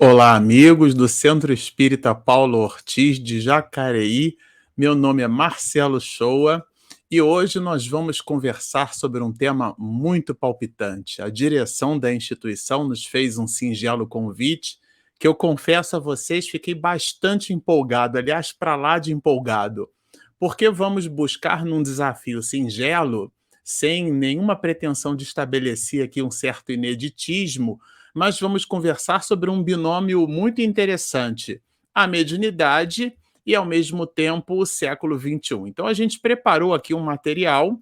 Olá, amigos do Centro Espírita Paulo Ortiz de Jacareí. Meu nome é Marcelo Shoa e hoje nós vamos conversar sobre um tema muito palpitante. A direção da instituição nos fez um singelo convite que eu confesso a vocês, fiquei bastante empolgado, aliás, para lá de empolgado, porque vamos buscar num desafio singelo, sem nenhuma pretensão de estabelecer aqui um certo ineditismo, mas vamos conversar sobre um binômio muito interessante: a mediunidade e, ao mesmo tempo, o século XXI. Então, a gente preparou aqui um material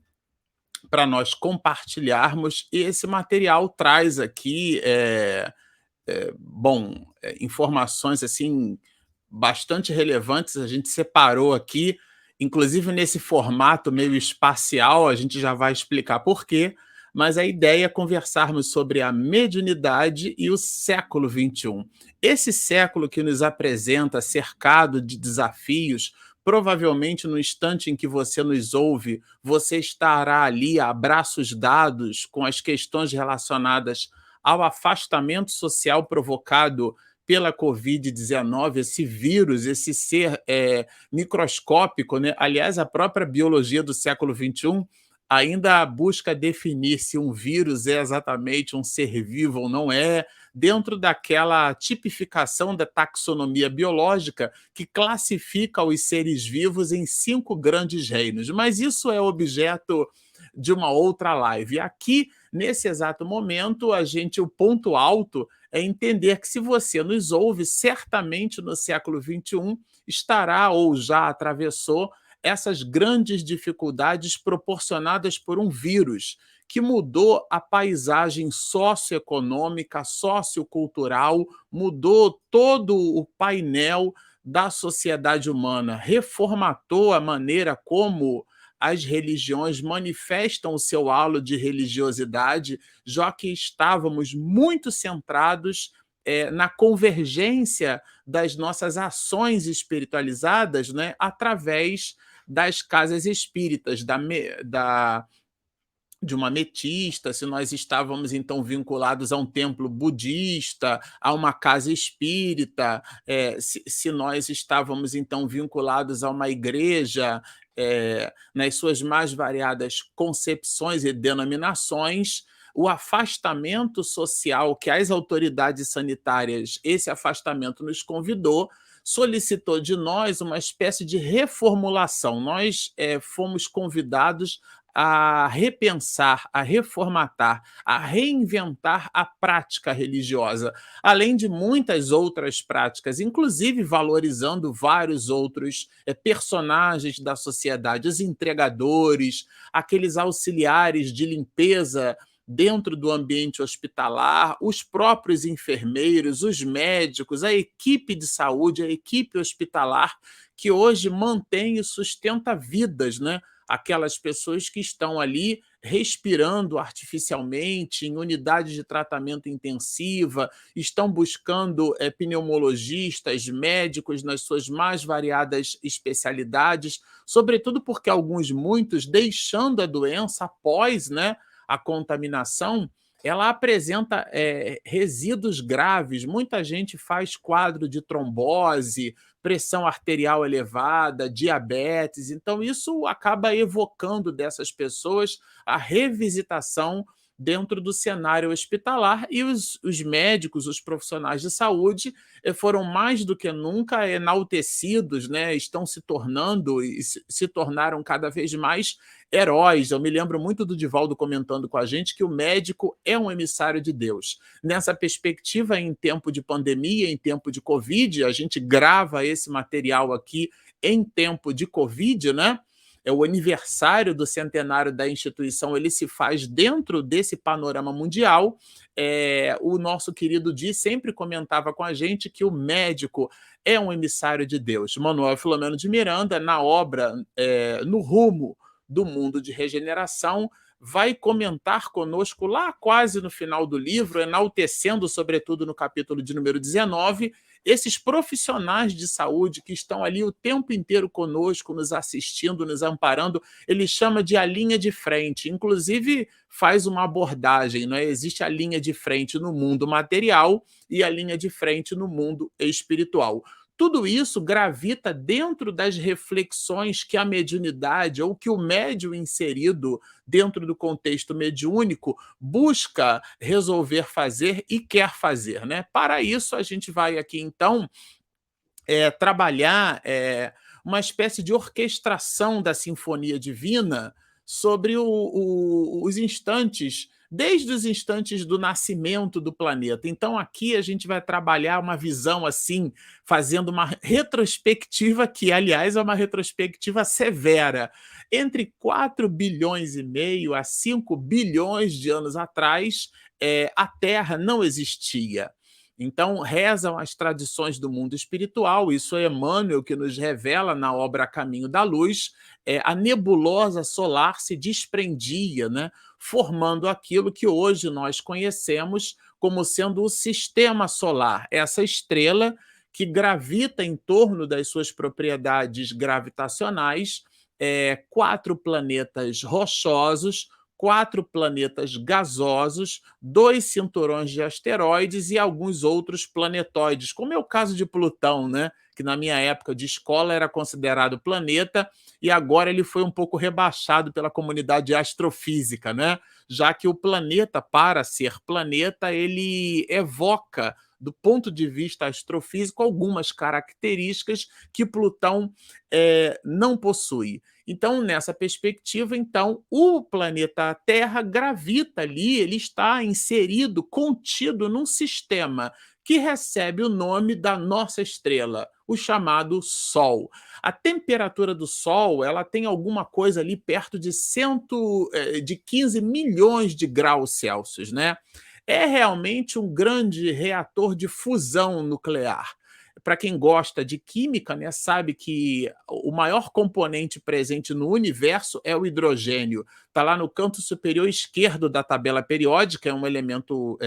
para nós compartilharmos, e esse material traz aqui, informações assim bastante relevantes. A gente separou aqui, inclusive nesse formato meio espacial, a gente já vai explicar por quê, mas a ideia é conversarmos sobre a mediunidade e o século XXI. Esse século que nos apresenta cercado de desafios, provavelmente no instante em que você nos ouve, você estará ali a braços dados com as questões relacionadas ao afastamento social provocado pela Covid-19, esse vírus, esse ser microscópico, né? Aliás, a própria biologia do século XXI ainda busca definir se um vírus é exatamente um ser vivo ou não é, dentro daquela tipificação da taxonomia biológica que classifica os seres vivos em 5 grandes reinos. Mas isso é objeto de uma outra live. Aqui, nesse exato momento, o ponto alto é entender que, se você nos ouve, certamente no século XXI estará ou já atravessou essas grandes dificuldades proporcionadas por um vírus que mudou a paisagem socioeconômica, sociocultural, mudou todo o painel da sociedade humana, reformatou a maneira como as religiões manifestam o seu halo de religiosidade, já que estávamos muito centrados na convergência das nossas ações espiritualizadas, né, através das casas espíritas, de uma metista, se nós estávamos então vinculados a um templo budista, a uma casa espírita, se nós estávamos então vinculados a uma igreja, nas suas mais variadas concepções e denominações. O afastamento social que as autoridades sanitárias, esse afastamento nos convidou, solicitou de nós uma espécie de reformulação. Nós fomos convidados a repensar, a reformatar, a reinventar a prática religiosa, além de muitas outras práticas, inclusive valorizando vários outros personagens da sociedade, os entregadores, aqueles auxiliares de limpeza dentro do ambiente hospitalar, os próprios enfermeiros, os médicos, a equipe de saúde, a equipe hospitalar, que hoje mantém e sustenta vidas, né? Aquelas pessoas que estão ali respirando artificialmente em unidades de tratamento intensiva, estão buscando pneumologistas, médicos nas suas mais variadas especialidades, sobretudo porque muitos, deixando a doença após, né, a contaminação, ela apresenta resíduos graves. Muita gente faz quadro de trombose, pressão arterial elevada, diabetes. Então, isso acaba evocando dessas pessoas a revisitação dentro do cenário hospitalar, e os médicos, os profissionais de saúde, foram mais do que nunca enaltecidos, né? Estão se tornando e se tornaram cada vez mais heróis. Eu me lembro muito do Divaldo comentando com a gente que o médico é um emissário de Deus. Nessa perspectiva, em tempo de pandemia, em tempo de Covid, a gente grava esse material aqui em tempo de Covid, né? O aniversário do centenário da instituição, ele se faz dentro desse panorama mundial. O nosso querido Di sempre comentava com a gente que o médico é um emissário de Deus. Manuel Filomeno de Miranda, na obra No Rumo do Mundo de Regeneração, vai comentar conosco lá quase no final do livro, enaltecendo, sobretudo no capítulo de número 19, esses profissionais de saúde que estão ali o tempo inteiro conosco, nos assistindo, nos amparando, ele chama de a linha de frente. Inclusive, faz uma abordagem, não é? Existe a linha de frente no mundo material e a linha de frente no mundo espiritual. Tudo isso gravita dentro das reflexões que a mediunidade ou que o médium inserido dentro do contexto mediúnico busca resolver fazer e quer fazer, né? Para isso, a gente vai aqui, então, trabalhar uma espécie de orquestração da sinfonia divina sobre os instantes, desde os instantes do nascimento do planeta. Então, aqui a gente vai trabalhar uma visão assim, fazendo uma retrospectiva, que, aliás, é uma retrospectiva severa. Entre 4,5 bilhões a 5 bilhões de anos atrás, a Terra não existia. Então, rezam as tradições do mundo espiritual, isso é Emmanuel que nos revela na obra Caminho da Luz, a nebulosa solar se desprendia, né, formando aquilo que hoje nós conhecemos como sendo o sistema solar, essa estrela que gravita em torno das suas propriedades gravitacionais, 4 planetas rochosos, 4 planetas gasosos, 2 cinturões de asteroides e alguns outros planetoides, como é o caso de Plutão, né? Que na minha época de escola era considerado planeta e agora ele foi um pouco rebaixado pela comunidade astrofísica, né? Já que o planeta, para ser planeta, ele evoca, do ponto de vista astrofísico, algumas características que Plutão não possui. Então, nessa perspectiva, então, o planeta Terra gravita ali, ele está inserido, contido num sistema que recebe o nome da nossa estrela, o chamado Sol. A temperatura do Sol, ela tem alguma coisa ali perto de 15 milhões de graus Celsius, né? É realmente um grande reator de fusão nuclear. Para quem gosta de química, né, sabe que o maior componente presente no universo é o hidrogênio. Está lá no canto superior esquerdo da tabela periódica, é um elemento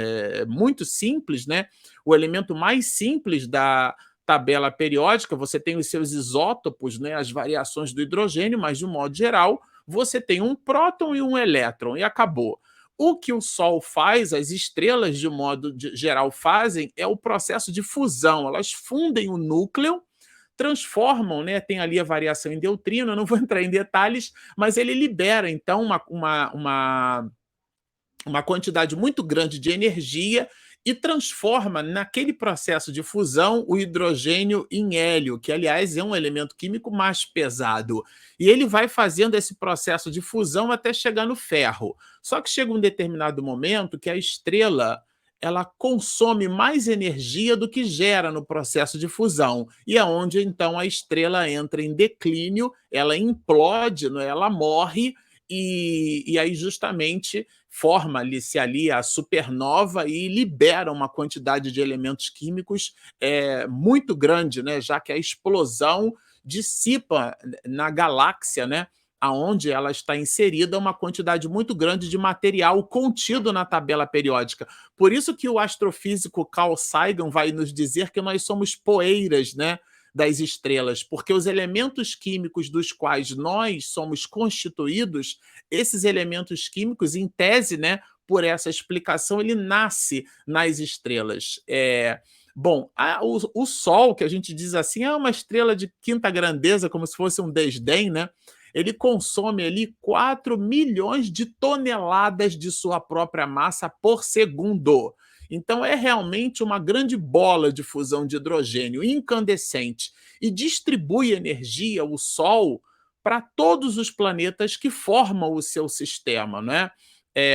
muito simples, né? O elemento mais simples da tabela periódica, você tem os seus isótopos, né, as variações do hidrogênio, mas de um modo geral, você tem um próton e um elétron, e acabou. O que o Sol faz, as estrelas, de modo geral, fazem é o processo de fusão. Elas fundem o núcleo, transformam, né? Tem ali a variação em neutrino, eu não vou entrar em detalhes, mas ele libera, então, uma quantidade muito grande de energia e transforma naquele processo de fusão o hidrogênio em hélio, que, aliás, é um elemento químico mais pesado. E ele vai fazendo esse processo de fusão até chegar no ferro. Só que chega um determinado momento que a estrela ela consome mais energia do que gera no processo de fusão. E é onde, então, a estrela entra em declínio, ela implode, né? Ela morre, e aí justamente forma-se ali a supernova e libera uma quantidade de elementos químicos muito grande, né? Já que a explosão dissipa na galáxia, né, aonde ela está inserida, uma quantidade muito grande de material contido na tabela periódica. Por isso que o astrofísico Carl Sagan vai nos dizer que nós somos poeiras, né, das estrelas, porque os elementos químicos dos quais nós somos constituídos, esses elementos químicos, em tese, né, por essa explicação, ele nasce nas estrelas. Bom, o Sol, que a gente diz assim, é uma estrela de quinta grandeza, como se fosse um desdém, né? Ele consome ali 4 milhões de toneladas de sua própria massa por segundo. Então é realmente uma grande bola de fusão de hidrogênio incandescente e distribui energia, o Sol, para todos os planetas que formam o seu sistema, né?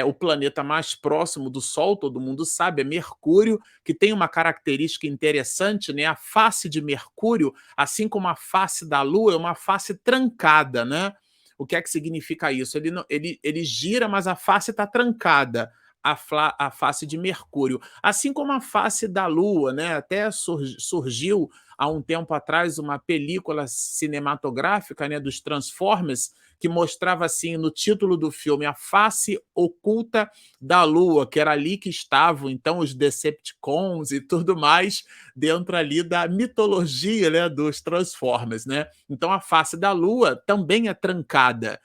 O planeta mais próximo do Sol, todo mundo sabe, é Mercúrio, que tem uma característica interessante, né? A face de Mercúrio, assim como a face da Lua, é uma face trancada, né? O que é que significa isso? Ele gira, mas a face está trancada. a face de Mercúrio, assim como a face da Lua, né? Até surgiu há um tempo atrás uma película cinematográfica, né, dos Transformers, que mostrava assim no título do filme a face oculta da Lua, que era ali que estavam então os Decepticons e tudo mais dentro ali da mitologia, né, dos Transformers, né? Então a face da Lua também é trancada.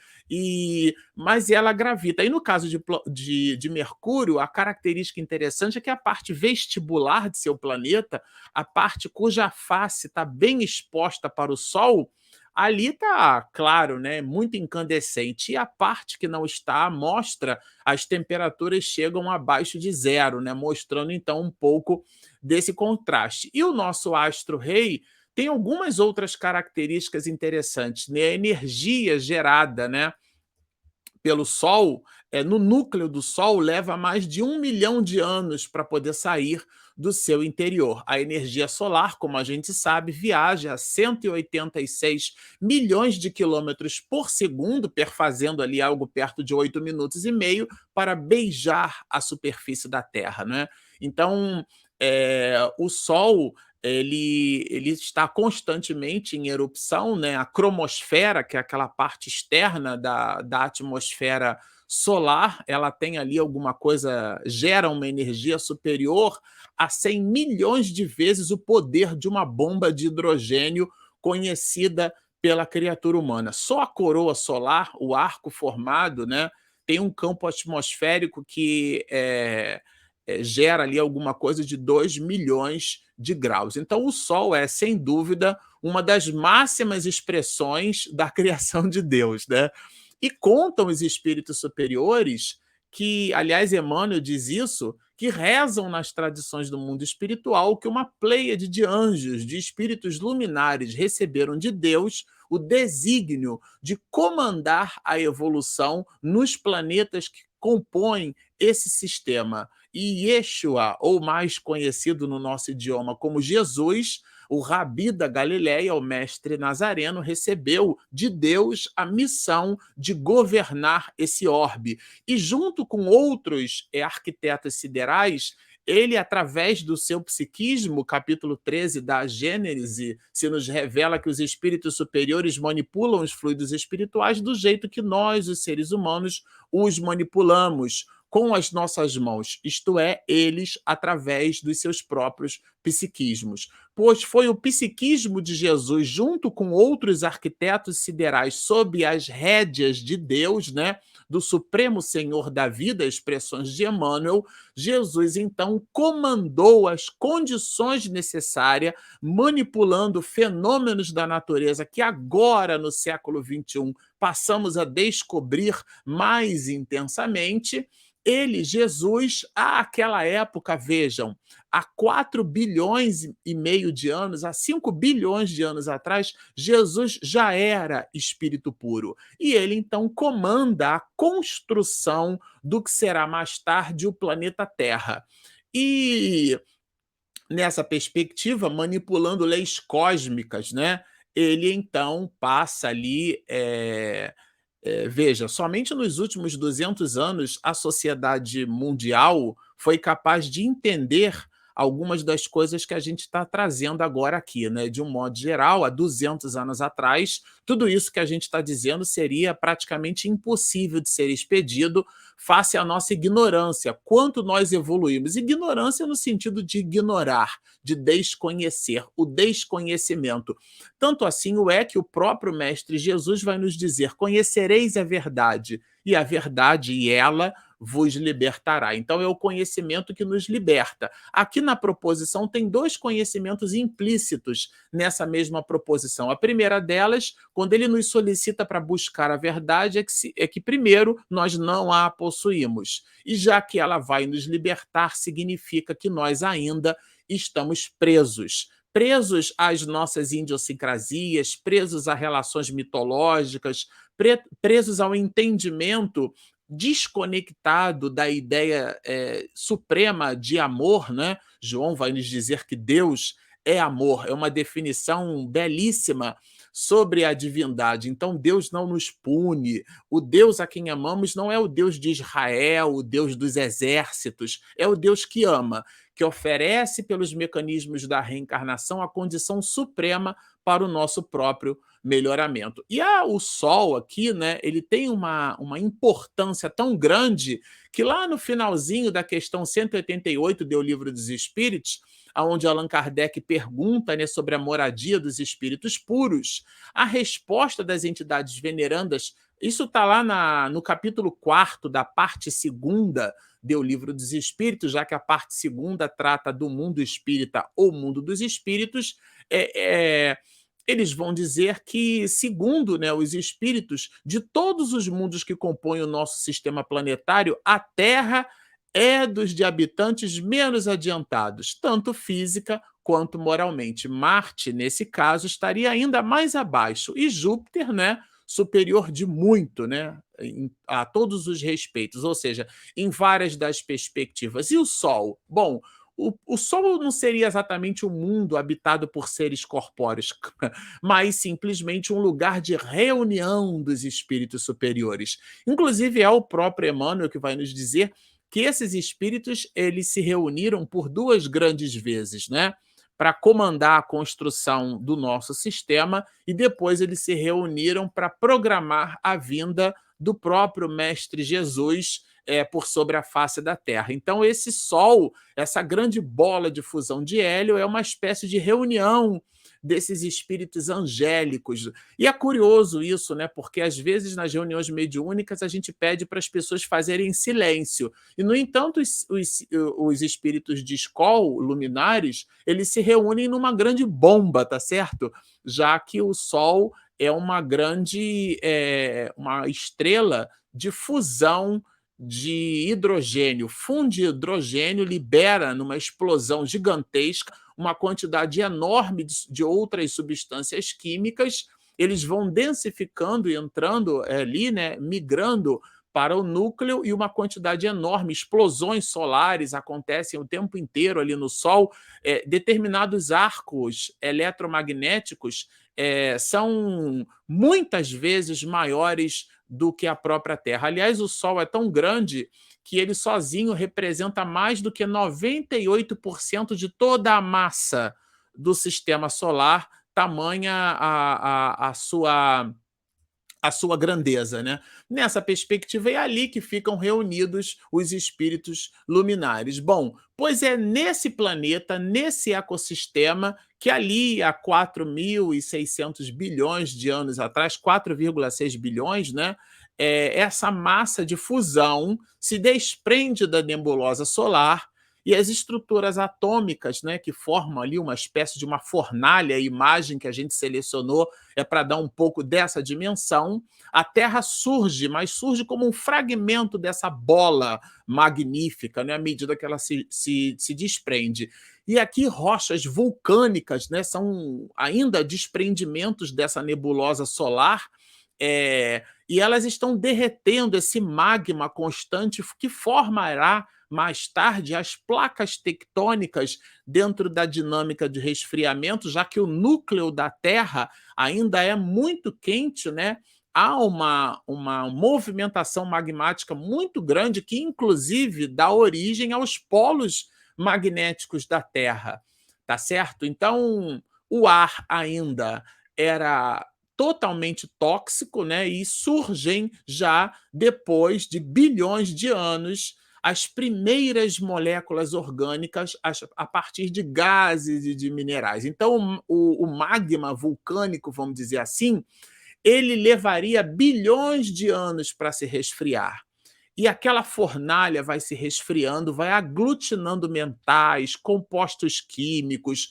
Mas ela gravita. E no caso de Mercúrio, a característica interessante é que a parte vestibular de seu planeta, a parte cuja face está bem exposta para o Sol, ali está, claro, né, muito incandescente. E a parte que não está, mostra as temperaturas chegam abaixo de zero, né, mostrando então um pouco desse contraste. E o nosso astro-rei tem algumas outras características interessantes, né? A energia gerada, né, pelo Sol, no núcleo do Sol, leva mais de 1 milhão de anos para poder sair do seu interior. A energia solar, como a gente sabe, viaja a 186 milhões de quilômetros por segundo, perfazendo ali algo perto de 8 minutos e meio, para beijar a superfície da Terra, né? Então, o Sol ele está constantemente em erupção, né? A cromosfera, que é aquela parte externa da atmosfera solar, ela tem ali alguma coisa, gera uma energia superior a 100 milhões de vezes o poder de uma bomba de hidrogênio conhecida pela criatura humana. Só a coroa solar, o arco formado, né, tem um campo atmosférico que gera ali alguma coisa de 2 milhões de graus. Então, o Sol é, sem dúvida, uma das máximas expressões da criação de Deus, né? E contam os espíritos superiores que, aliás, Emmanuel diz isso, que rezam nas tradições do mundo espiritual que uma pleiade de anjos, de espíritos luminares, receberam de Deus o desígnio de comandar a evolução nos planetas que compõem esse sistema. E Yeshua, ou mais conhecido no nosso idioma como Jesus, o Rabi da Galileia, o mestre nazareno, recebeu de Deus a missão de governar esse orbe. E junto com outros arquitetos siderais, ele, através do seu psiquismo, capítulo 13 da Gênese, se nos revela que os espíritos superiores manipulam os fluidos espirituais do jeito que nós, os seres humanos, os manipulamos com as nossas mãos, isto é, eles através dos seus próprios psiquismos. Pois foi o psiquismo de Jesus, junto com outros arquitetos siderais, sob as rédeas de Deus, né, do Supremo Senhor da Vida, expressões de Emmanuel, Jesus então comandou as condições necessárias, manipulando fenômenos da natureza que agora, no século XXI, passamos a descobrir mais intensamente. Ele, Jesus, àquela época, vejam, há 4 bilhões e meio de anos, há 5 bilhões de anos atrás, Jesus já era espírito puro. E ele, então, comanda a construção do que será mais tarde o planeta Terra. E, nessa perspectiva, manipulando leis cósmicas, né? Ele, então, passa ali... veja, somente nos últimos 200 anos a sociedade mundial foi capaz de entender algumas das coisas que a gente está trazendo agora aqui, né? De um modo geral, há 200 anos atrás, tudo isso que a gente está dizendo seria praticamente impossível de ser expedido face à nossa ignorância. Quanto nós evoluímos? Ignorância no sentido de ignorar, de desconhecer, o desconhecimento. Tanto assim o é que o próprio Mestre Jesus vai nos dizer: conhecereis a verdade, e a verdade, e ela vos libertará. Então é o conhecimento que nos liberta. Aqui na proposição tem 2 conhecimentos implícitos nessa mesma proposição. A primeira delas, quando ele nos solicita para buscar a verdade, é que primeiro nós não a possuímos. E já que ela vai nos libertar, significa que nós ainda estamos presos às nossas idiosincrasias, presos a relações mitológicas, presos ao entendimento desconectado da ideia suprema de amor, né? João vai nos dizer que Deus é amor, é uma definição belíssima sobre a divindade. Então Deus não nos pune. O Deus a quem amamos não é o Deus de Israel, o Deus dos exércitos, é o Deus que ama, que oferece pelos mecanismos da reencarnação a condição suprema para o nosso próprio melhoramento. E o Sol aqui, né, ele tem uma importância tão grande que lá no finalzinho da questão 188 do Livro dos Espíritos, onde Allan Kardec pergunta, né, sobre a moradia dos espíritos puros, a resposta das entidades venerandas, isso está lá no capítulo 4 da parte segunda do Livro dos Espíritos, já que a parte segunda trata do mundo espírita ou mundo dos espíritos, eles vão dizer que, segundo, né, os espíritos, de todos os mundos que compõem o nosso sistema planetário, a Terra é dos de habitantes menos adiantados, tanto física quanto moralmente. Marte, nesse caso, estaria ainda mais abaixo, e Júpiter, né, superior de muito, né, a todos os respeitos, ou seja, em várias das perspectivas. E o Sol? Bom, o Sol não seria exatamente um mundo habitado por seres corpóreos, mas simplesmente um lugar de reunião dos espíritos superiores. Inclusive, é o próprio Emmanuel que vai nos dizer que esses espíritos eles se reuniram por duas grandes vezes, né? Para comandar a construção do nosso sistema, e depois eles se reuniram para programar a vinda do próprio Mestre Jesus por sobre a face da Terra. Então, esse Sol, essa grande bola de fusão de hélio, é uma espécie de reunião desses espíritos angélicos. E é curioso isso, né? Porque às vezes nas reuniões mediúnicas a gente pede para as pessoas fazerem silêncio. E, no entanto, os espíritos de escol, luminares, eles se reúnem numa grande bomba, tá certo? Já que o Sol é uma grande uma estrela de fusão de hidrogênio, funde hidrogênio, libera numa explosão gigantesca uma quantidade enorme de outras substâncias químicas, eles vão densificando e entrando ali, né, migrando para o núcleo, e uma quantidade enorme, explosões solares acontecem o tempo inteiro ali no Sol, determinados arcos eletromagnéticos são muitas vezes maiores do que a própria Terra. Aliás, o Sol é tão grande que ele sozinho representa mais do que 98% de toda a massa do sistema solar, tamanha a sua grandeza, né? Nessa perspectiva, é ali que ficam reunidos os espíritos luminares. Bom, pois é nesse planeta, nesse ecossistema, que ali há 4.600 bilhões de anos atrás, 4,6 bilhões, né? Essa massa de fusão se desprende da nebulosa solar, e as estruturas atômicas, né, que formam ali uma espécie de uma fornalha, a imagem que a gente selecionou é para dar um pouco dessa dimensão. A Terra surge, mas surge como um fragmento dessa bola magnífica, né, à medida que ela se desprende. E aqui rochas vulcânicas, né, são ainda desprendimentos dessa nebulosa solar, e elas estão derretendo esse magma constante que formará mais tarde as placas tectônicas dentro da dinâmica de resfriamento, já que o núcleo da Terra ainda é muito quente, né? Há uma movimentação magmática muito grande que, inclusive, dá origem aos polos magnéticos da Terra, tá certo? Então, o ar ainda era totalmente tóxico, né? E surgem já depois de bilhões de anos as primeiras moléculas orgânicas a partir de gases e de minerais. Então, o magma vulcânico, vamos dizer assim, ele levaria bilhões de anos para se resfriar. E aquela fornalha vai se resfriando, vai aglutinando mentais, compostos químicos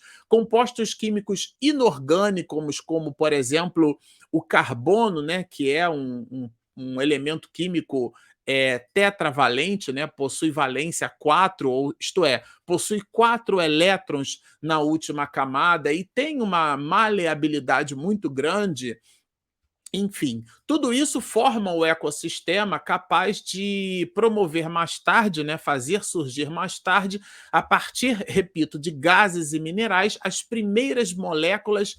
inorgânicos, como, por exemplo, o carbono, né, que é um elemento químico tetravalente, né, possui valência 4, isto é, possui 4 elétrons na última camada e tem uma maleabilidade muito grande. Enfim, tudo isso forma o ecossistema capaz de promover mais tarde, né, fazer surgir mais tarde, a partir, repito, de gases e minerais, as primeiras moléculas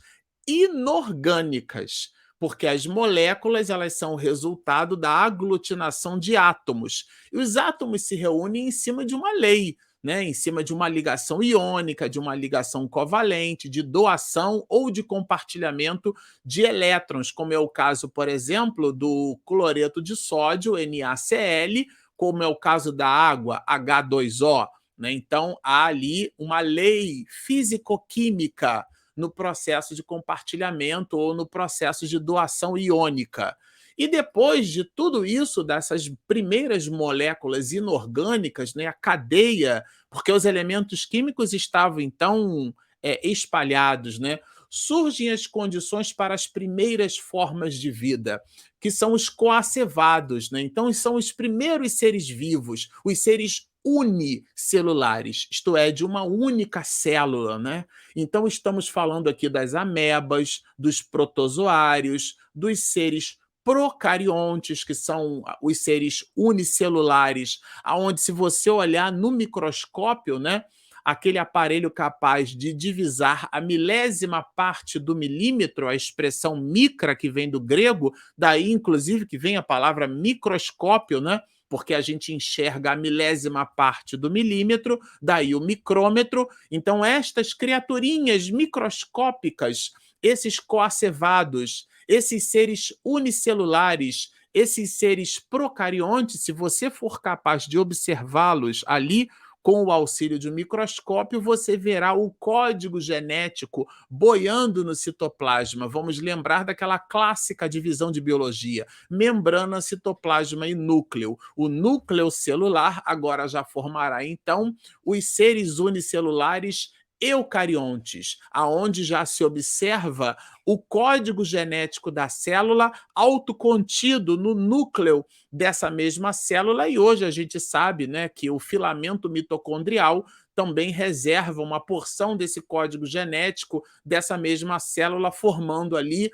inorgânicas, porque as moléculas elas são o resultado da aglutinação de átomos. E os átomos se reúnem em cima de uma lei, né? Em cima de uma ligação iônica, de uma ligação covalente, de doação ou de compartilhamento de elétrons, como é o caso, por exemplo, do cloreto de sódio, NaCl, como é o caso da água, H2O. Né? Então, há ali uma lei físico-química no processo de compartilhamento ou no processo de doação iônica. E depois de tudo isso, dessas primeiras moléculas inorgânicas, né, a cadeia, porque os elementos químicos estavam, então, espalhados, né, surgem as condições para as primeiras formas de vida, que são os coacevados. Né? Então, são os primeiros seres vivos, os seres unicelulares, isto é, de uma única célula. Né? Então, estamos falando aqui das amebas, dos protozoários, dos seres procariontes, que são os seres unicelulares, aonde, se você olhar no microscópio, né, aquele aparelho capaz de divisar a milésima parte do milímetro, a expressão micra, que vem do grego, daí, inclusive, que vem a palavra microscópio, né? Porque a gente enxerga a milésima parte do milímetro, daí o micrômetro. Então, estas criaturinhas microscópicas, esses coacevados, esses seres unicelulares, esses seres procariontes, se você for capaz de observá-los ali, com o auxílio de um microscópio, você verá o código genético boiando no citoplasma. Vamos lembrar daquela clássica divisão de biologia: membrana, citoplasma e núcleo. O núcleo celular agora já formará, então, os seres unicelulares eucariontes, aonde já se observa o código genético da célula autocontido no núcleo dessa mesma célula. E hoje a gente sabe, né, que o filamento mitocondrial também reserva uma porção desse código genético dessa mesma célula, formando ali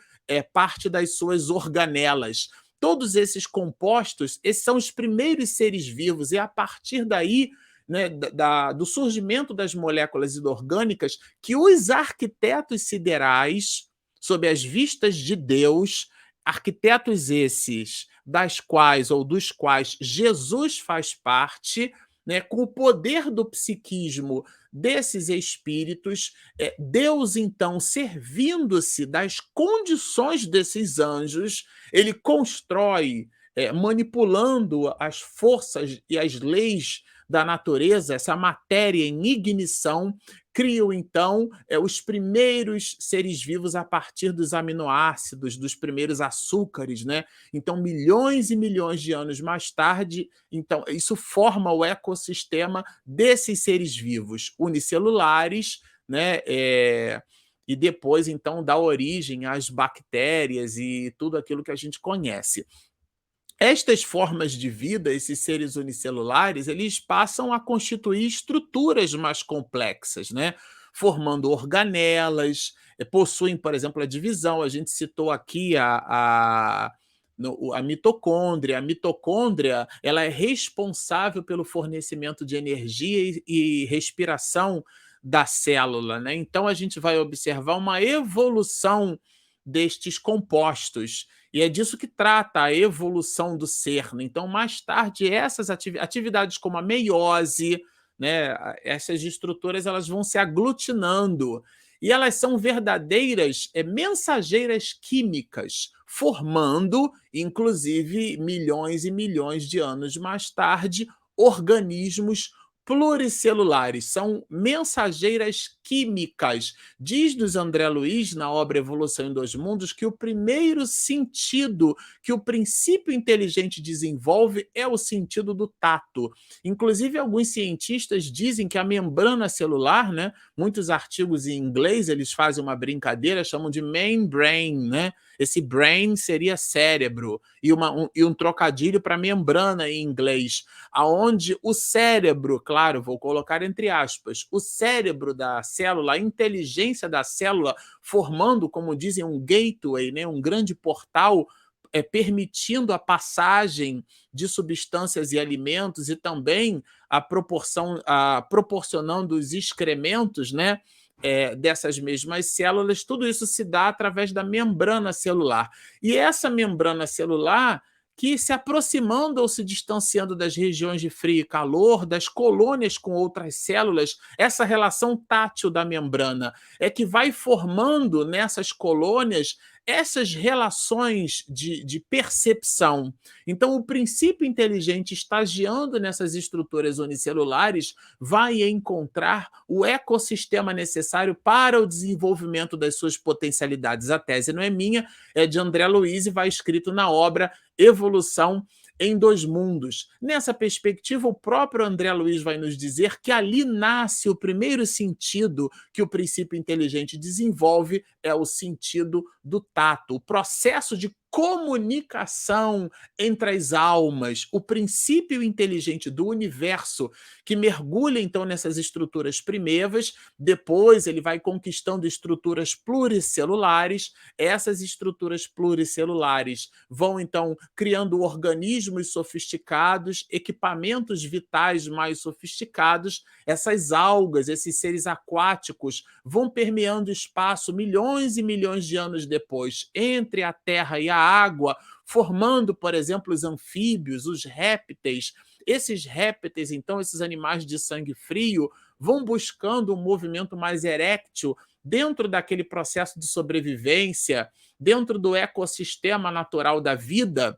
parte das suas organelas. Todos esses compostos, esses são os primeiros seres vivos, e a partir daí, né, do surgimento das moléculas inorgânicas, que os arquitetos siderais, sob as vistas de Deus, arquitetos esses das quais ou dos quais Jesus faz parte, né, com o poder do psiquismo desses espíritos, Deus, então, servindo-se das condições desses anjos, ele constrói, manipulando as forças e as leis da natureza, essa matéria em ignição, criam, então, os primeiros seres vivos a partir dos aminoácidos, dos primeiros açúcares. Né? Então, milhões e milhões de anos mais tarde, então, isso forma o ecossistema desses seres vivos unicelulares, né? E depois, então, dá origem às bactérias e tudo aquilo que a gente conhece. Estas formas de vida, esses seres unicelulares, eles passam a constituir estruturas mais complexas, né? Formando organelas, possuem, por exemplo, a divisão. A gente citou aqui a mitocôndria. A mitocôndria, ela é responsável pelo fornecimento de energia e respiração da célula. Né? Então, a gente vai observar uma evolução destes compostos, e é disso que trata a evolução do ser. Né? Então, mais tarde, essas atividades como a meiose, né, essas estruturas, elas vão se aglutinando, e elas são verdadeiras mensageiras químicas, formando, inclusive, milhões e milhões de anos mais tarde, organismos pluricelulares, são mensageiras químicas. Diz-nos André Luiz, na obra Evolução em Dois Mundos, que o primeiro sentido que o princípio inteligente desenvolve é o sentido do tato. Inclusive, alguns cientistas dizem que a membrana celular, né, muitos artigos em inglês, eles fazem uma brincadeira, chamam de membrane, né? Esse brain seria cérebro, e um trocadilho para membrana em inglês, aonde o cérebro, claro, vou colocar entre aspas, o cérebro da célula, a inteligência da célula, formando, como dizem, um gateway, né, um grande portal, permitindo a passagem de substâncias e alimentos, e também proporcionando os excrementos, né, dessas mesmas células, tudo isso se dá através da membrana celular. E essa membrana celular que, se aproximando ou se distanciando das regiões de frio e calor, das colônias com outras células, essa relação tátil da membrana é que vai formando nessas colônias essas relações de percepção. Então, o princípio inteligente, estagiando nessas estruturas unicelulares, vai encontrar o ecossistema necessário para o desenvolvimento das suas potencialidades. A tese não é minha, é de André Luiz e vai escrito na obra Evolução em Dois Mundos. Nessa perspectiva, o próprio André Luiz vai nos dizer que ali nasce o primeiro sentido que o princípio inteligente desenvolve, é o sentido do tato, o processo de comunicação entre as almas, o princípio inteligente do universo que mergulha então nessas estruturas primevas, depois ele vai conquistando estruturas pluricelulares, essas estruturas pluricelulares vão então criando organismos sofisticados, equipamentos vitais mais sofisticados, essas algas, esses seres aquáticos vão permeando o espaço milhões e milhões de anos depois, entre a Terra e a água, formando, por exemplo, os anfíbios, os répteis. Esses répteis, então, esses animais de sangue frio, vão buscando um movimento mais eréctil dentro daquele processo de sobrevivência, dentro do ecossistema natural da vida.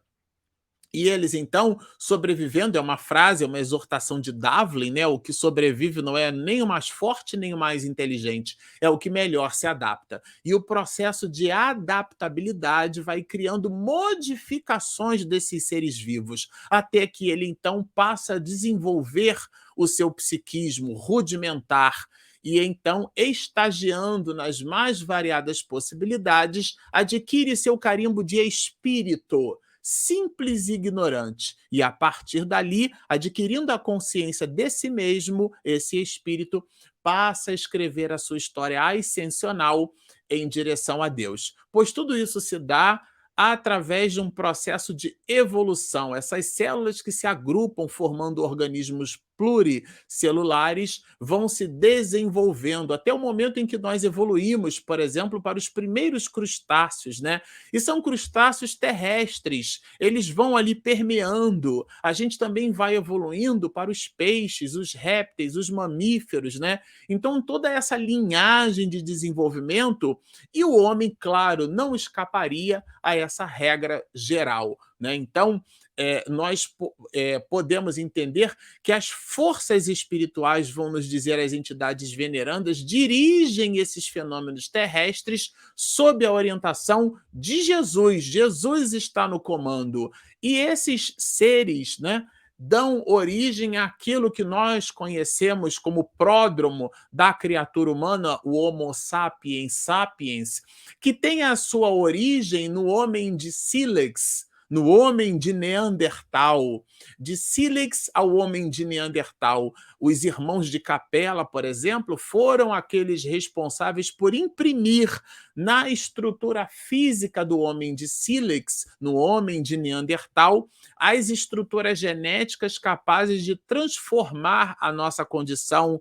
E eles, então, sobrevivendo, é uma frase, é uma exortação de Davlin, né? O que sobrevive não é nem o mais forte, nem o mais inteligente, é o que melhor se adapta. E o processo de adaptabilidade vai criando modificações desses seres vivos, até que ele, então, passa a desenvolver o seu psiquismo rudimentar, e então, estagiando nas mais variadas possibilidades, adquire seu carimbo de espírito, simples e ignorante, e a partir dali, adquirindo a consciência de si mesmo, esse espírito passa a escrever a sua história ascensional em direção a Deus. Pois tudo isso se dá através de um processo de evolução. Essas células que se agrupam formando organismos pluricelulares vão se desenvolvendo até o momento em que nós evoluímos, por exemplo, para os primeiros crustáceos, né? E são crustáceos terrestres, eles vão ali permeando. A gente também vai evoluindo para os peixes, os répteis, os mamíferos, né? Então, toda essa linhagem de desenvolvimento, e o homem, claro, não escaparia a essa regra geral, né? Então, nós podemos entender que as forças espirituais, vão nos dizer as entidades venerandas, dirigem esses fenômenos terrestres sob a orientação de Jesus. Jesus está no comando. E esses seres, né, dão origem àquilo que nós conhecemos como pródromo da criatura humana, o Homo sapiens sapiens, que tem a sua origem no homem de sílex, no homem de Neandertal. De sílex ao homem de Neandertal, os irmãos de Capela, por exemplo, foram aqueles responsáveis por imprimir na estrutura física do homem de sílex, no homem de Neandertal, as estruturas genéticas capazes de transformar a nossa condição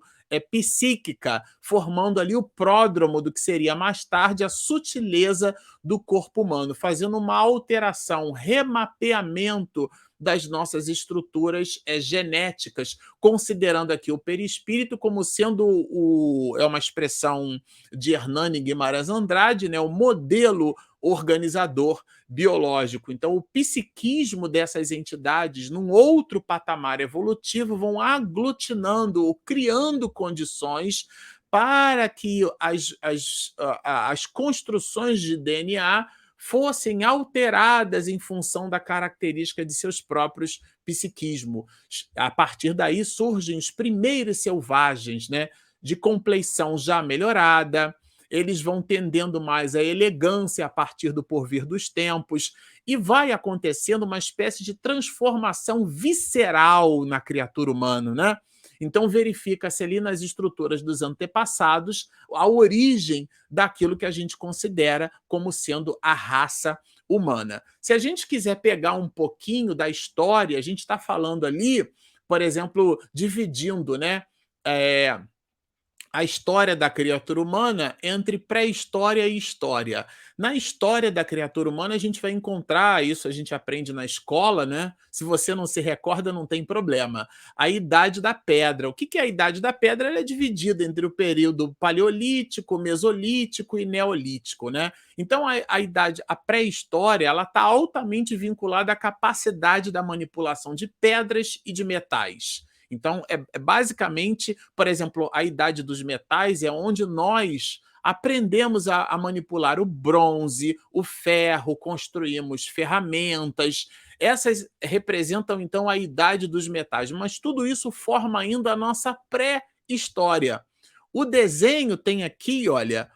psíquica, formando ali o pródromo do que seria mais tarde a sutileza do corpo humano, fazendo uma alteração, um remapeamento das nossas estruturas genéticas, considerando aqui o perispírito como sendo é uma expressão de Hernani Guimarães Andrade, né, o modelo organizador biológico. Então, o psiquismo dessas entidades, num outro patamar evolutivo, vão aglutinando ou criando condições para que as construções de DNA fossem alteradas em função da característica de seus próprios psiquismos. A partir daí surgem os primeiros selvagens, né, de compleição já melhorada, eles vão tendendo mais à elegância a partir do porvir dos tempos, e vai acontecendo uma espécie de transformação visceral na criatura humana, né? Então, verifica-se ali nas estruturas dos antepassados a origem daquilo que a gente considera como sendo a raça humana. Se a gente quiser pegar um pouquinho da história, a gente está falando ali, por exemplo, dividindo, né, a história da criatura humana entre pré-história e história. Na história da criatura humana, a gente vai encontrar isso, a gente aprende na escola, né? Se você não se recorda, não tem problema. A Idade da Pedra. O que que é a Idade da Pedra? Ela é dividida entre o período paleolítico, mesolítico e neolítico, né? Então, a pré-história, ela está altamente vinculada à capacidade da manipulação de pedras e de metais. Então, é basicamente, por exemplo, a idade dos metais é onde nós aprendemos a manipular o bronze, o ferro, construímos ferramentas. Essas representam, então, a idade dos metais, mas tudo isso forma ainda a nossa pré-história. O desenho tem aqui, olha,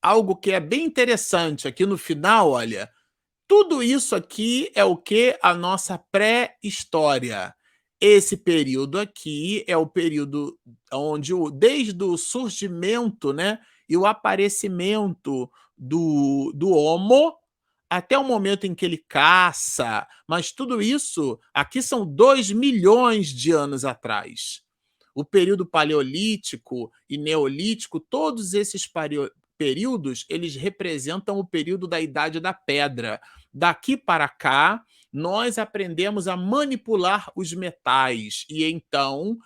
algo que é bem interessante. Aqui no final, olha, tudo isso aqui é o que? A nossa pré-história. Esse período aqui é o período onde, desde o surgimento, né, e o aparecimento do Homo até o momento em que ele caça, mas tudo isso aqui são 2 milhões de anos atrás. O período paleolítico e neolítico, todos esses períodos, eles representam o período da Idade da Pedra. Daqui para cá, nós aprendemos a manipular os metais e então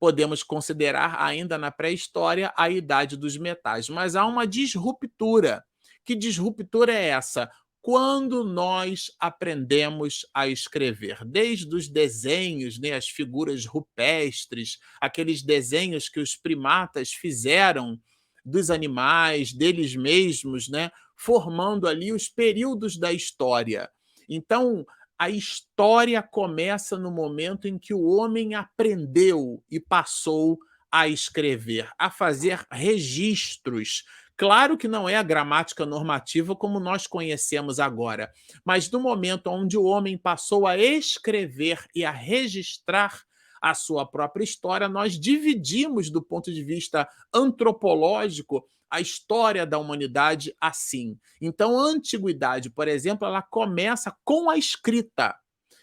podemos considerar ainda na pré-história a Idade dos Metais. Mas há uma disruptura. Que disruptura é essa? Quando nós aprendemos a escrever, desde os desenhos, né, as figuras rupestres, aqueles desenhos que os primatas fizeram dos animais, deles mesmos, né, formando ali os períodos da história. Então, a história começa no momento em que o homem aprendeu e passou a escrever, a fazer registros. Claro que não é a gramática normativa como nós conhecemos agora, mas no momento onde o homem passou a escrever e a registrar a sua própria história, nós dividimos, do ponto de vista antropológico, a história da humanidade assim. Então, a antiguidade, por exemplo, ela começa com a escrita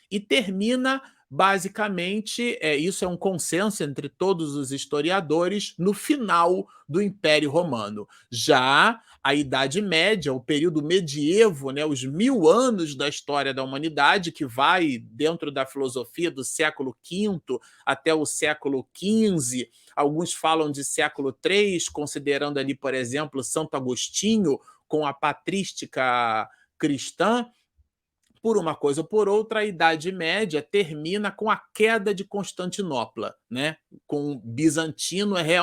e termina basicamente, isso é um consenso entre todos os historiadores, no final do Império Romano. Já a Idade Média, o período medievo, né, os 1000 anos da história da humanidade, que vai dentro da filosofia do século V até o século XV, alguns falam de século III, considerando ali, por exemplo, Santo Agostinho com a patrística cristã. Por uma coisa ou por outra, a Idade Média termina com a queda de Constantinopla, né? Com Bizantino é,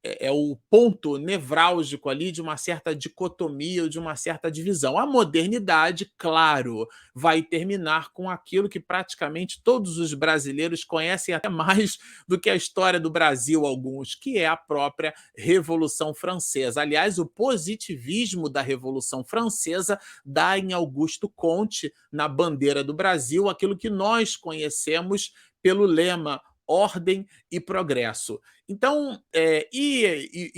é o ponto nevrálgico ali de uma certa dicotomia, de uma certa divisão. A modernidade, claro, vai terminar com aquilo que praticamente todos os brasileiros conhecem até mais do que a história do Brasil, alguns, que é a própria Revolução Francesa. Aliás, o positivismo da Revolução Francesa dá em Augusto Comte, na bandeira do Brasil, aquilo que nós conhecemos pelo lema ordem e progresso. Então,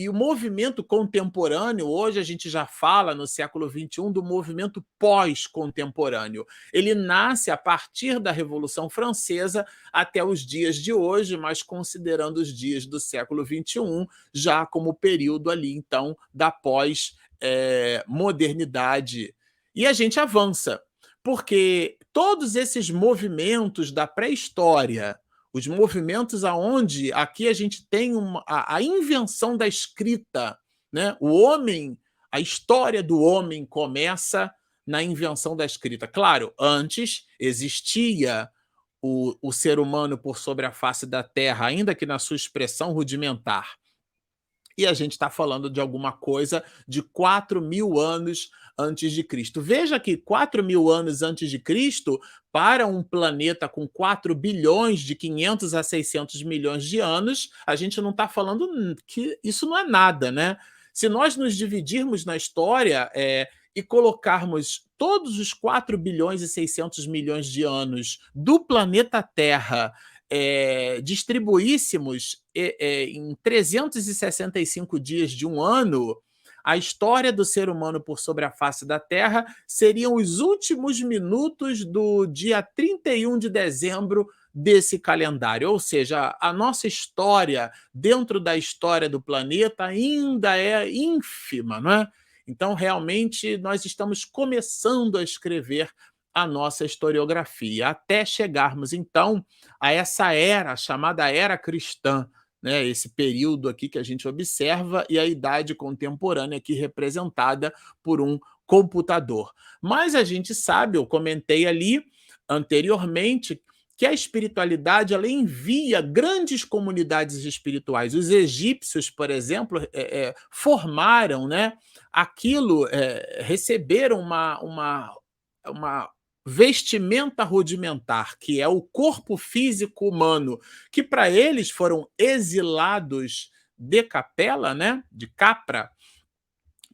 o movimento contemporâneo, hoje a gente já fala, no século XXI, do movimento pós-contemporâneo. Ele nasce a partir da Revolução Francesa até os dias de hoje, mas considerando os dias do século XXI já como período ali, então, da pós-modernidade. E a gente avança, porque todos esses movimentos da pré-história, os movimentos aonde aqui a gente tem a invenção da escrita, né? O homem, a história do homem começa na invenção da escrita. Claro, antes existia o ser humano por sobre a face da Terra, ainda que na sua expressão rudimentar. E a gente está falando de alguma coisa de 4.000 anos antes de Cristo. Veja que 4.000 anos antes de Cristo, para um planeta com 4 bilhões de 500 a 600 milhões de anos, a gente não está falando que isso não é nada, né? Se nós nos dividirmos na história e colocarmos todos os 4 bilhões e 600 milhões de anos do planeta Terra distribuíssemos em 365 dias de um ano, a história do ser humano por sobre a face da Terra seriam os últimos minutos do dia 31 de dezembro desse calendário, ou seja, a nossa história dentro da história do planeta ainda é ínfima, não é? Então, realmente, nós estamos começando a escrever a nossa historiografia, até chegarmos, então, a essa era, chamada Era Cristã, né? Esse período aqui que a gente observa e a idade contemporânea aqui representada por um computador. Mas a gente sabe, eu comentei ali anteriormente, que a espiritualidade ela envia grandes comunidades espirituais. Os egípcios, por exemplo, formaram, né, aquilo, receberam uma vestimenta rudimentar, que é o corpo físico humano, que para eles foram exilados de Capela, né, de Capra,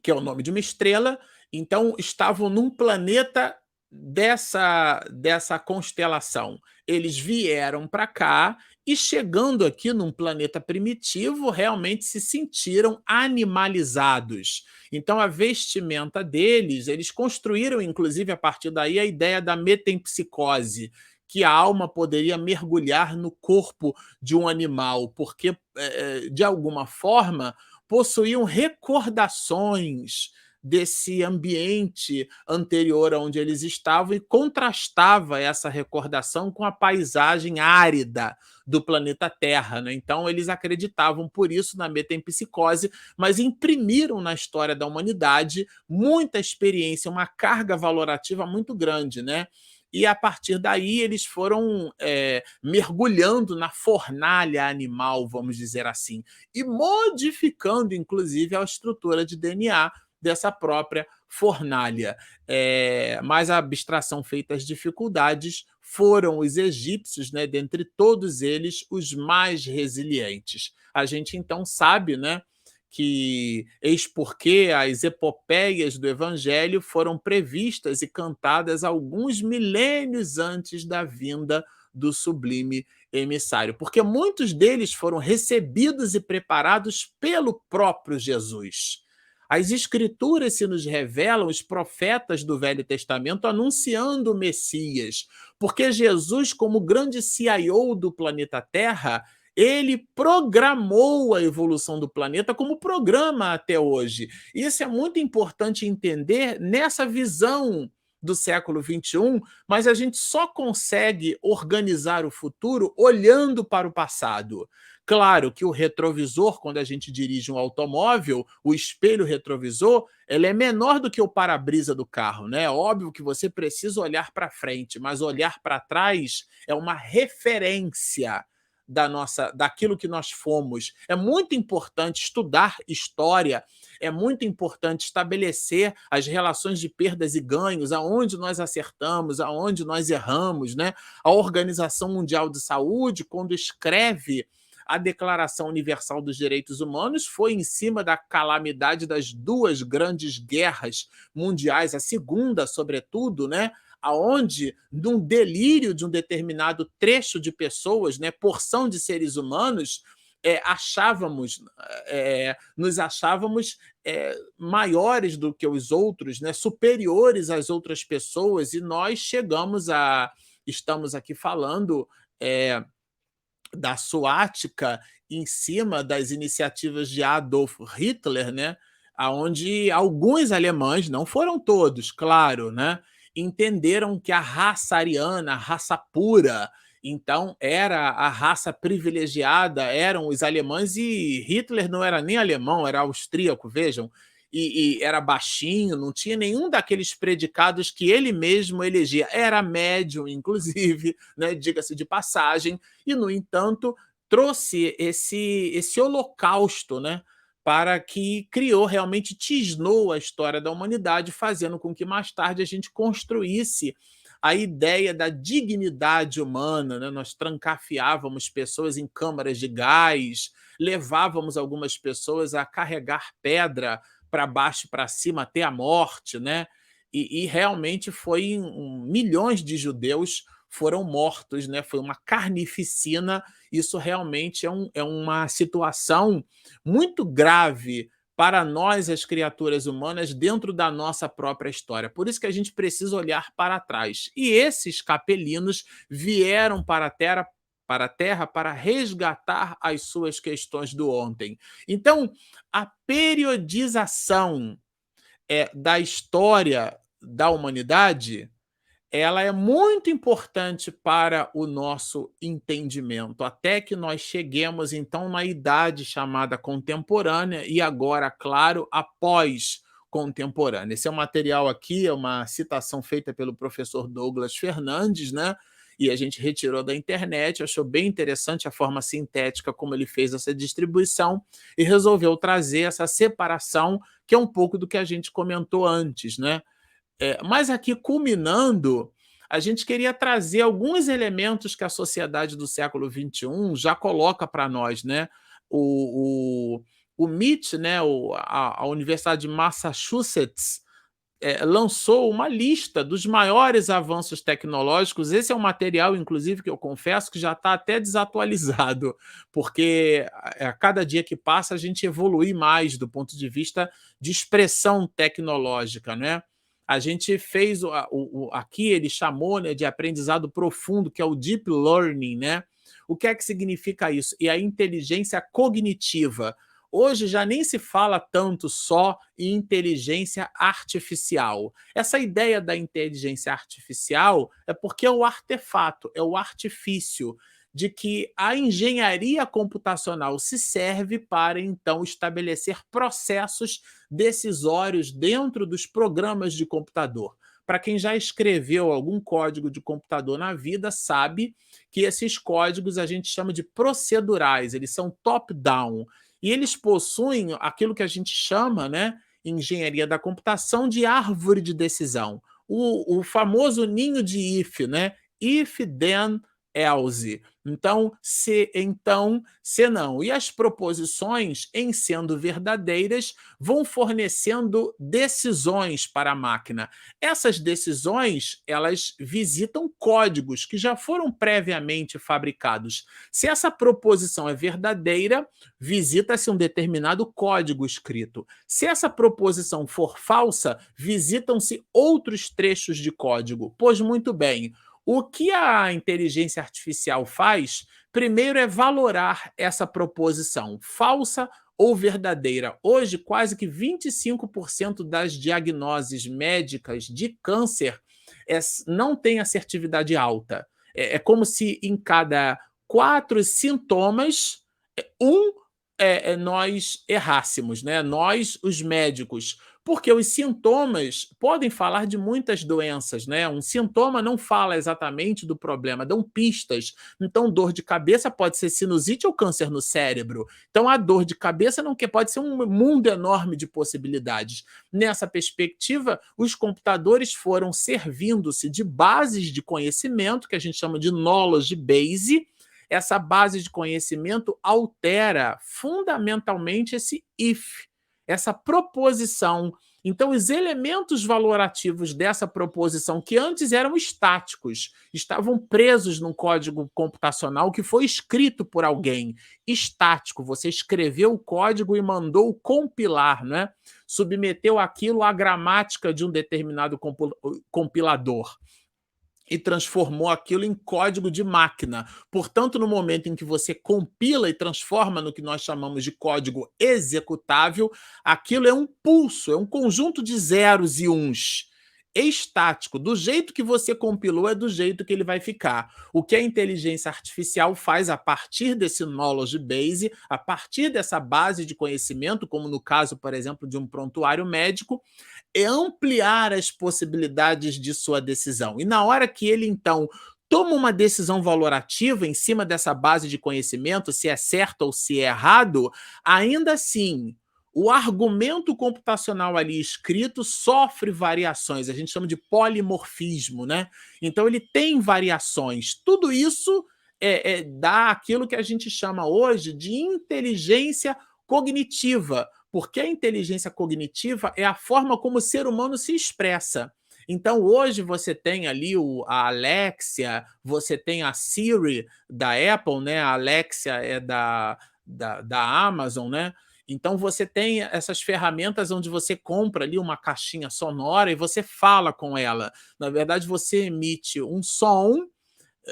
que é o nome de uma estrela, então estavam num planeta dessa constelação. Eles vieram para cá e, chegando aqui num planeta primitivo, realmente se sentiram animalizados. Então, a vestimenta deles, eles construíram, inclusive, a partir daí, a ideia da metempsicose, que a alma poderia mergulhar no corpo de um animal, porque, de alguma forma, possuíam recordações desse ambiente anterior aonde eles estavam e contrastava essa recordação com a paisagem árida do planeta Terra, né? Então eles acreditavam por isso na metempsicose, mas imprimiram na história da humanidade muita experiência, uma carga valorativa muito grande, né? E a partir daí eles foram mergulhando na fornalha animal, vamos dizer assim, e modificando, inclusive, a estrutura de DNA dessa própria fornalha. Mas a abstração feita às dificuldades foram os egípcios, né, dentre todos eles, os mais resilientes. A gente então sabe, né, que eis porque as epopeias do Evangelho foram previstas e cantadas alguns milênios antes da vinda do sublime emissário, porque muitos deles foram recebidos e preparados pelo próprio Jesus. As escrituras se nos revelam os profetas do Velho Testamento anunciando o Messias, porque Jesus, como grande CIO do planeta Terra, ele programou a evolução do planeta como programa até hoje. Isso é muito importante entender nessa visão do século XXI, mas a gente só consegue organizar o futuro olhando para o passado. Claro que o retrovisor, quando a gente dirige um automóvel, o espelho retrovisor, ele é menor do que o para-brisa do carro, né? É óbvio que você precisa olhar para frente, mas olhar para trás é uma referência daquilo que nós fomos. É muito importante estudar história, é muito importante estabelecer as relações de perdas e ganhos, aonde nós acertamos, aonde nós erramos, né? A Organização Mundial de Saúde, quando escreve a Declaração Universal dos Direitos Humanos, foi em cima da calamidade das duas grandes guerras mundiais, a segunda, sobretudo, né? Aonde, num delírio de um determinado trecho de pessoas, né, porção de seres humanos, nos achávamos maiores do que os outros, né, superiores às outras pessoas, e nós estamos aqui falando da suática em cima das iniciativas de Adolf Hitler, né, aonde alguns alemães, não foram todos, claro, né, entenderam que a raça ariana, a raça pura, então era a raça privilegiada, eram os alemães, e Hitler não era nem alemão, era austríaco, vejam, e era baixinho, não tinha nenhum daqueles predicados que ele mesmo elegia, era médium, inclusive, né, diga-se de passagem, e, no entanto, trouxe esse holocausto, né, para que criou, realmente tisnou a história da humanidade, fazendo com que mais tarde a gente construísse a ideia da dignidade humana, né? Nós trancafiávamos pessoas em câmaras de gás, levávamos algumas pessoas a carregar pedra para baixo e para cima até a morte, né? E realmente milhões de judeus foram mortos, né? Foi uma carnificina. Isso realmente é uma situação muito grave para nós, as criaturas humanas, dentro da nossa própria história. Por isso que a gente precisa olhar para trás. E esses capelinos vieram para a Terra para resgatar as suas questões do ontem. Então, a periodização da história da humanidade, ela é muito importante para o nosso entendimento, até que nós cheguemos, então, na idade chamada contemporânea e agora, claro, a pós-contemporânea. Esse é um material aqui, é uma citação feita pelo professor Douglas Fernandes, né? E a gente retirou da internet, achou bem interessante a forma sintética como ele fez essa distribuição e resolveu trazer essa separação, que é um pouco do que a gente comentou antes, né? Mas aqui, culminando, a gente queria trazer alguns elementos que a sociedade do século XXI já coloca para nós, né? O MIT, né? A Universidade de Massachusetts, lançou uma lista dos maiores avanços tecnológicos. Esse é um material, inclusive, que eu confesso que já está até desatualizado, porque a cada dia que passa a gente evolui mais do ponto de vista de expressão tecnológica, né? A gente fez aqui ele chamou, né, de aprendizado profundo, que é o deep learning, né? O que é que significa isso? E a inteligência cognitiva. Hoje já nem se fala tanto só em inteligência artificial. Essa ideia da inteligência artificial é porque é o artefato, é o artifício de que a engenharia computacional se serve para, então, estabelecer processos decisórios dentro dos programas de computador. Para quem já escreveu algum código de computador na vida, sabe que esses códigos a gente chama de procedurais, eles são top-down. E eles possuem aquilo que a gente chama, né, em engenharia da computação, de árvore de decisão. O famoso ninho de if, né? If, then, else. Então, se não. E as proposições, em sendo verdadeiras, vão fornecendo decisões para a máquina. Essas decisões, elas visitam códigos que já foram previamente fabricados. Se essa proposição é verdadeira, visita-se um determinado código escrito. Se essa proposição for falsa, visitam-se outros trechos de código. Pois muito bem, o que a inteligência artificial faz, primeiro, é valorar essa proposição, falsa ou verdadeira. Hoje, quase que 25% das diagnoses médicas de câncer não têm assertividade alta. É como se em cada 4 sintomas, nós errássemos, né? Nós, os médicos, porque os sintomas podem falar de muitas doenças, né? Um sintoma não fala exatamente do problema, dão pistas. Então, dor de cabeça pode ser sinusite ou câncer no cérebro. Então, a dor de cabeça não pode ser um mundo enorme de possibilidades. Nessa perspectiva, os computadores foram servindo-se de bases de conhecimento, que a gente chama de knowledge base. Essa base de conhecimento altera fundamentalmente esse if, essa proposição. Então, os elementos valorativos dessa proposição, que antes eram estáticos, estavam presos num código computacional que foi escrito por alguém. Estático, você escreveu o código e mandou compilar, né? Submeteu aquilo à gramática de um determinado compilador e transformou aquilo em código de máquina. Portanto, no momento em que você compila e transforma no que nós chamamos de código executável, aquilo é um pulso, é um conjunto de zeros e uns. Estático, do jeito que você compilou é do jeito que ele vai ficar. O que a inteligência artificial faz a partir desse knowledge base, a partir dessa base de conhecimento, como no caso, por exemplo, de um prontuário médico, é ampliar as possibilidades de sua decisão. E na hora que ele, então, toma uma decisão valorativa em cima dessa base de conhecimento, se é certo ou se é errado, ainda assim, o argumento computacional ali escrito sofre variações, a gente chama de polimorfismo, né? Então ele tem variações. Tudo isso dá aquilo que a gente chama hoje de inteligência cognitiva, porque a inteligência cognitiva é a forma como o ser humano se expressa. Então, hoje você tem ali a Alexia, você tem a Siri da Apple, né? A Alexia é da Amazon, né? Então você tem essas ferramentas onde você compra ali uma caixinha sonora e você fala com ela. Na verdade, você emite um som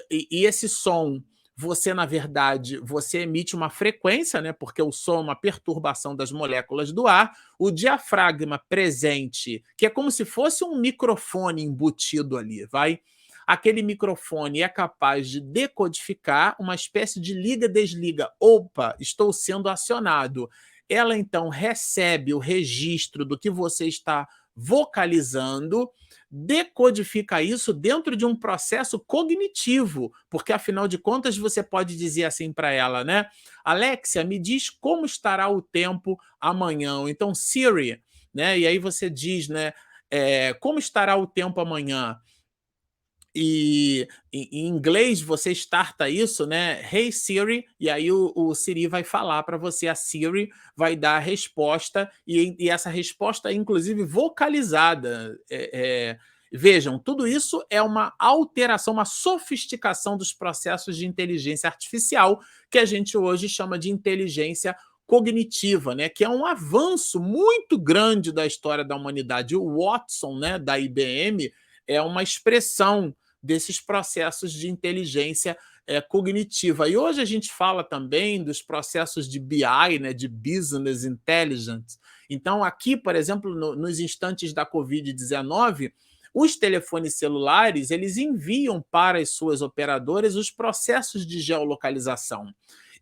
e esse som, você na verdade, você emite uma frequência, né, porque o som é uma perturbação das moléculas do ar, o diafragma presente, que é como se fosse um microfone embutido ali, vai? Aquele microfone é capaz de decodificar uma espécie de liga-desliga. Opa, estou sendo acionado. Ela então recebe o registro do que você está vocalizando, decodifica isso dentro de um processo cognitivo, porque afinal de contas você pode dizer assim para ela, né? Alexia, me diz como estará o tempo amanhã. Ou então, Siri, né? E aí você diz, né? Como estará o tempo amanhã? E em inglês você starta isso, né? Hey Siri, e aí o Siri vai falar para você, a Siri vai dar a resposta, e essa resposta é inclusive vocalizada. Vejam, tudo isso é uma alteração, uma sofisticação dos processos de inteligência artificial, que a gente hoje chama de inteligência cognitiva, né? Que é um avanço muito grande da história da humanidade. O Watson, né, da IBM, é uma expressão desses processos de inteligência cognitiva. E hoje a gente fala também dos processos de BI, né, de Business Intelligence. Então, aqui, por exemplo, nos instantes da Covid-19, os telefones celulares eles enviam para as suas operadoras os processos de geolocalização.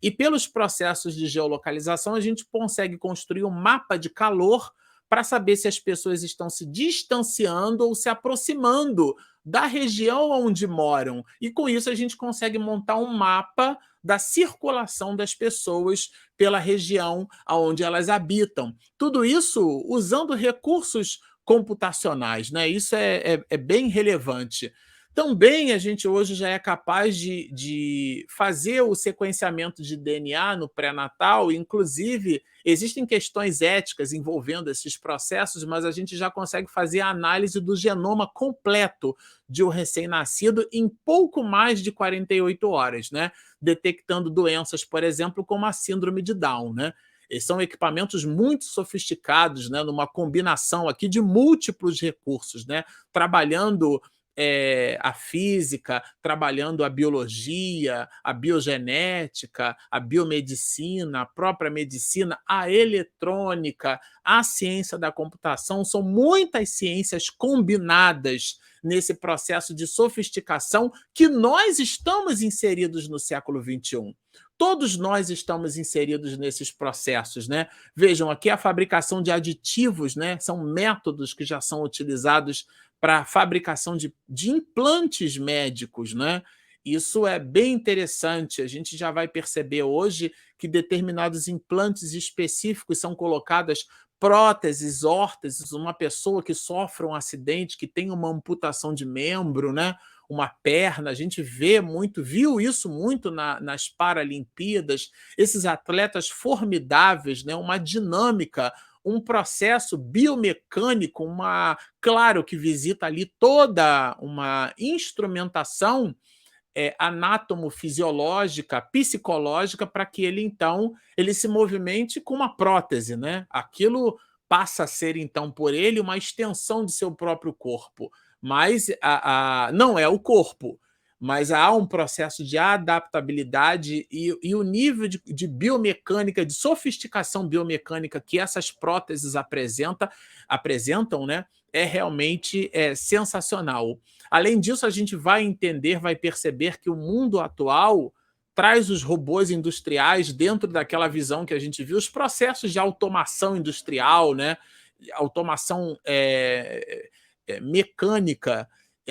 E pelos processos de geolocalização, a gente consegue construir um mapa de calor para saber se as pessoas estão se distanciando ou se aproximando da região onde moram. E com isso a gente consegue montar um mapa da circulação das pessoas pela região onde elas habitam. Tudo isso usando recursos computacionais, né? Isso é bem relevante. Também a gente hoje já é capaz de fazer o sequenciamento de DNA no pré-natal, inclusive existem questões éticas envolvendo esses processos, mas a gente já consegue fazer a análise do genoma completo de um recém-nascido em pouco mais de 48 horas, né? Detectando doenças, por exemplo, como a síndrome de Down, né? E são equipamentos muito sofisticados, né? Numa combinação aqui de múltiplos recursos, né? Trabalhando a física, trabalhando a biologia, a biogenética, a biomedicina, a própria medicina, a eletrônica, a ciência da computação, são muitas ciências combinadas nesse processo de sofisticação que nós estamos inseridos no século XXI. Todos nós estamos inseridos nesses processos, né? Vejam, aqui a fabricação de aditivos, né? São métodos que já são utilizados para a fabricação de implantes médicos, né? Isso é bem interessante. A gente já vai perceber hoje que determinados implantes específicos são colocadas próteses, órteses, uma pessoa que sofre um acidente, que tem uma amputação de membro, né? Uma perna, a gente viu isso muito nas Paralimpíadas, esses atletas formidáveis, né? Uma dinâmica, um processo biomecânico, claro que visita ali toda uma instrumentação anátomo-fisiológica, psicológica, para que ele, então, ele se movimente com uma prótese, né? Aquilo passa a ser, então, por ele, uma extensão de seu próprio corpo. Mas não é o corpo, mas há um processo de adaptabilidade e o nível de biomecânica, de sofisticação biomecânica que essas próteses apresentam, né, é realmente sensacional. Além disso, a gente vai entender, vai perceber que o mundo atual traz os robôs industriais dentro daquela visão que a gente viu, os processos de automação industrial, né? Automação mecânica,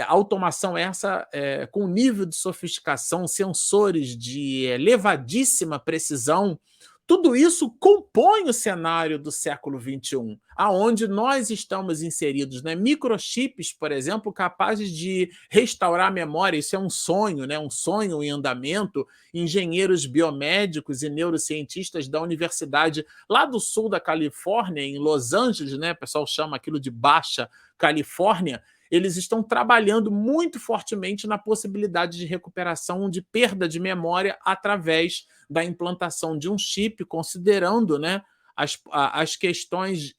automação essa com nível de sofisticação, sensores de elevadíssima precisão. Tudo isso compõe o cenário do século XXI, aonde nós estamos inseridos, né? Microchips, por exemplo, capazes de restaurar a memória. Isso é um sonho, né? Um sonho em andamento. Engenheiros biomédicos e neurocientistas da universidade lá do sul da Califórnia, em Los Angeles, né? O pessoal chama aquilo de Baixa Califórnia. Eles estão trabalhando muito fortemente na possibilidade de recuperação de perda de memória através da implantação de um chip, considerando, né, as questões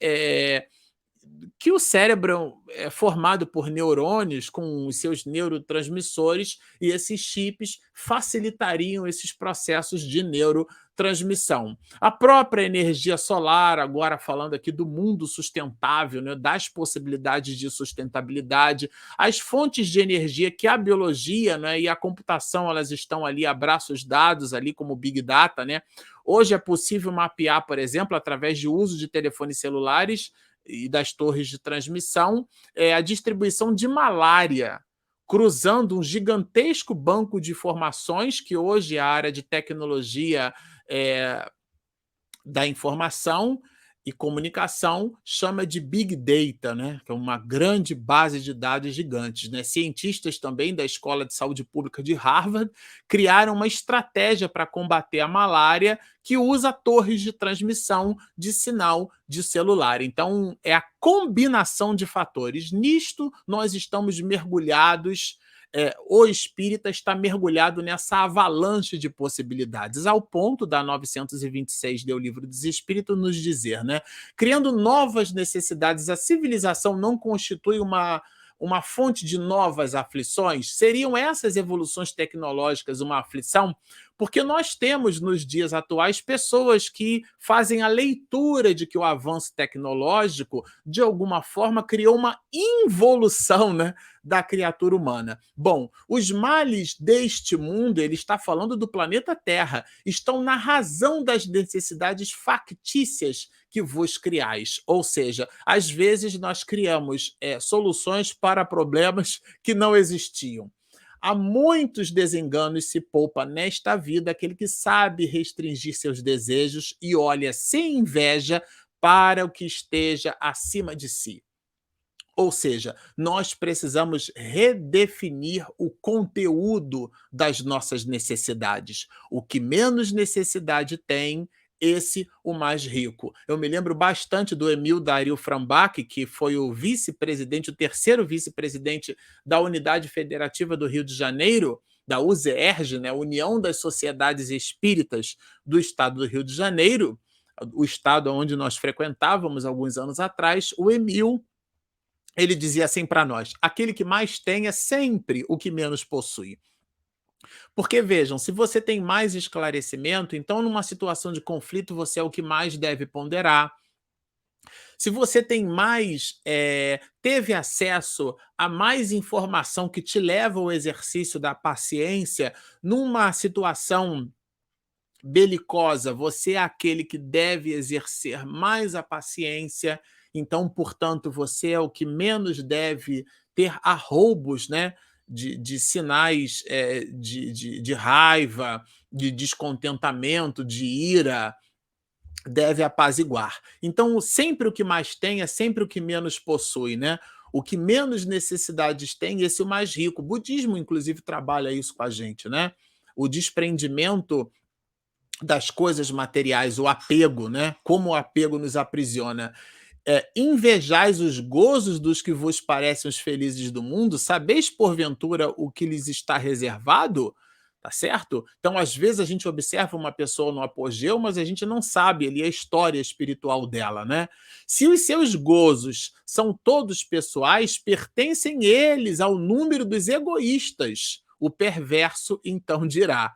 que o cérebro é formado por neurônios com os seus neurotransmissores e esses chips facilitariam esses processos de neurotransmissão. A própria energia solar, agora falando aqui do mundo sustentável, né, das possibilidades de sustentabilidade, as fontes de energia que a biologia, né, e a computação elas estão ali a braços dados ali como Big Data, né? Hoje é possível mapear, por exemplo, através de uso de telefones celulares e das torres de transmissão, a distribuição de malária, cruzando um gigantesco banco de informações que hoje a área de tecnologia da informação e comunicação chama de Big Data, né? Que é uma grande base de dados gigantes. Né? Cientistas também da Escola de Saúde Pública de Harvard criaram uma estratégia para combater a malária que usa torres de transmissão de sinal de celular. Então, é a combinação de fatores. Nisto, nós estamos mergulhados. O espírita está mergulhado nessa avalanche de possibilidades, ao ponto da 926 do Livro dos Espíritos nos dizer, né? Criando novas necessidades, a civilização não constitui uma fonte de novas aflições? Seriam essas evoluções tecnológicas uma aflição? Porque nós temos, nos dias atuais, pessoas que fazem a leitura de que o avanço tecnológico, de alguma forma, criou uma involução, né, da criatura humana. Bom, os males deste mundo, ele está falando do planeta Terra, estão na razão das necessidades factícias que vos criais. Ou seja, às vezes nós criamos soluções para problemas que não existiam. Há muitos desenganos se poupa nesta vida aquele que sabe restringir seus desejos e olha sem inveja para o que esteja acima de si. Ou seja, nós precisamos redefinir o conteúdo das nossas necessidades. O que menos necessidade tem, esse o mais rico. Eu me lembro bastante do Emil Dario Frambach, que foi o vice-presidente, o terceiro vice-presidente da Unidade Federativa do Rio de Janeiro, da USERJ, né, União das Sociedades Espíritas do Estado do Rio de Janeiro, o estado onde nós frequentávamos alguns anos atrás. O Emil, ele dizia assim para nós: aquele que mais tem é sempre o que menos possui. Porque vejam, se você tem mais esclarecimento, então numa situação de conflito você é o que mais deve ponderar. Se você tem mais, teve acesso a mais informação que te leva ao exercício da paciência, numa situação belicosa, você é aquele que deve exercer mais a paciência, então, portanto, você é o que menos deve ter arroubos, né, de sinais de raiva, de descontentamento, de ira, deve apaziguar. Então, sempre o que mais tem é sempre o que menos possui, né? O que menos necessidades tem, esse é o mais rico. O budismo, inclusive, trabalha isso com a gente, né? O desprendimento das coisas materiais, o apego, né? Como o apego nos aprisiona. Invejais os gozos dos que vos parecem os felizes do mundo, sabeis porventura o que lhes está reservado? Tá certo? Então, às vezes, a gente observa uma pessoa no apogeu, mas a gente não sabe ali a história espiritual dela, né? Se os seus gozos são todos pessoais, pertencem eles ao número dos egoístas. O perverso então dirá: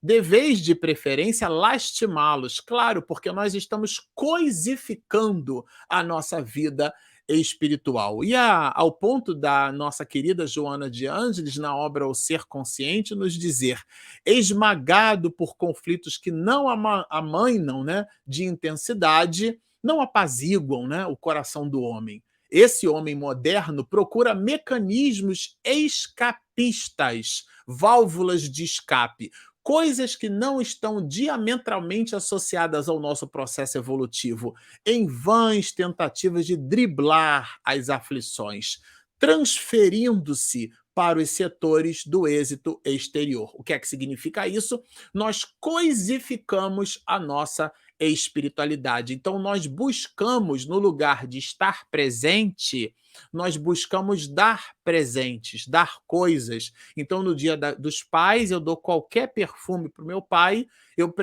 deveis de preferência lastimá-los, claro, porque nós estamos coisificando a nossa vida espiritual. E ao ponto da nossa querida Joana de Ângeles, na obra O Ser Consciente, nos dizer: esmagado por conflitos que não amainam, né, de intensidade, não apaziguam, né, o coração do homem. Esse homem moderno procura mecanismos escapistas, válvulas de escape, coisas que não estão diametralmente associadas ao nosso processo evolutivo, em vãs tentativas de driblar as aflições, transferindo-se para os setores do êxito exterior. O que é que significa isso? Nós coisificamos a nossa espiritualidade. Então, nós buscamos, no lugar de estar presente, nós buscamos dar presentes, dar coisas. Então, no dia dos pais, eu dou qualquer perfume para o meu pai, eu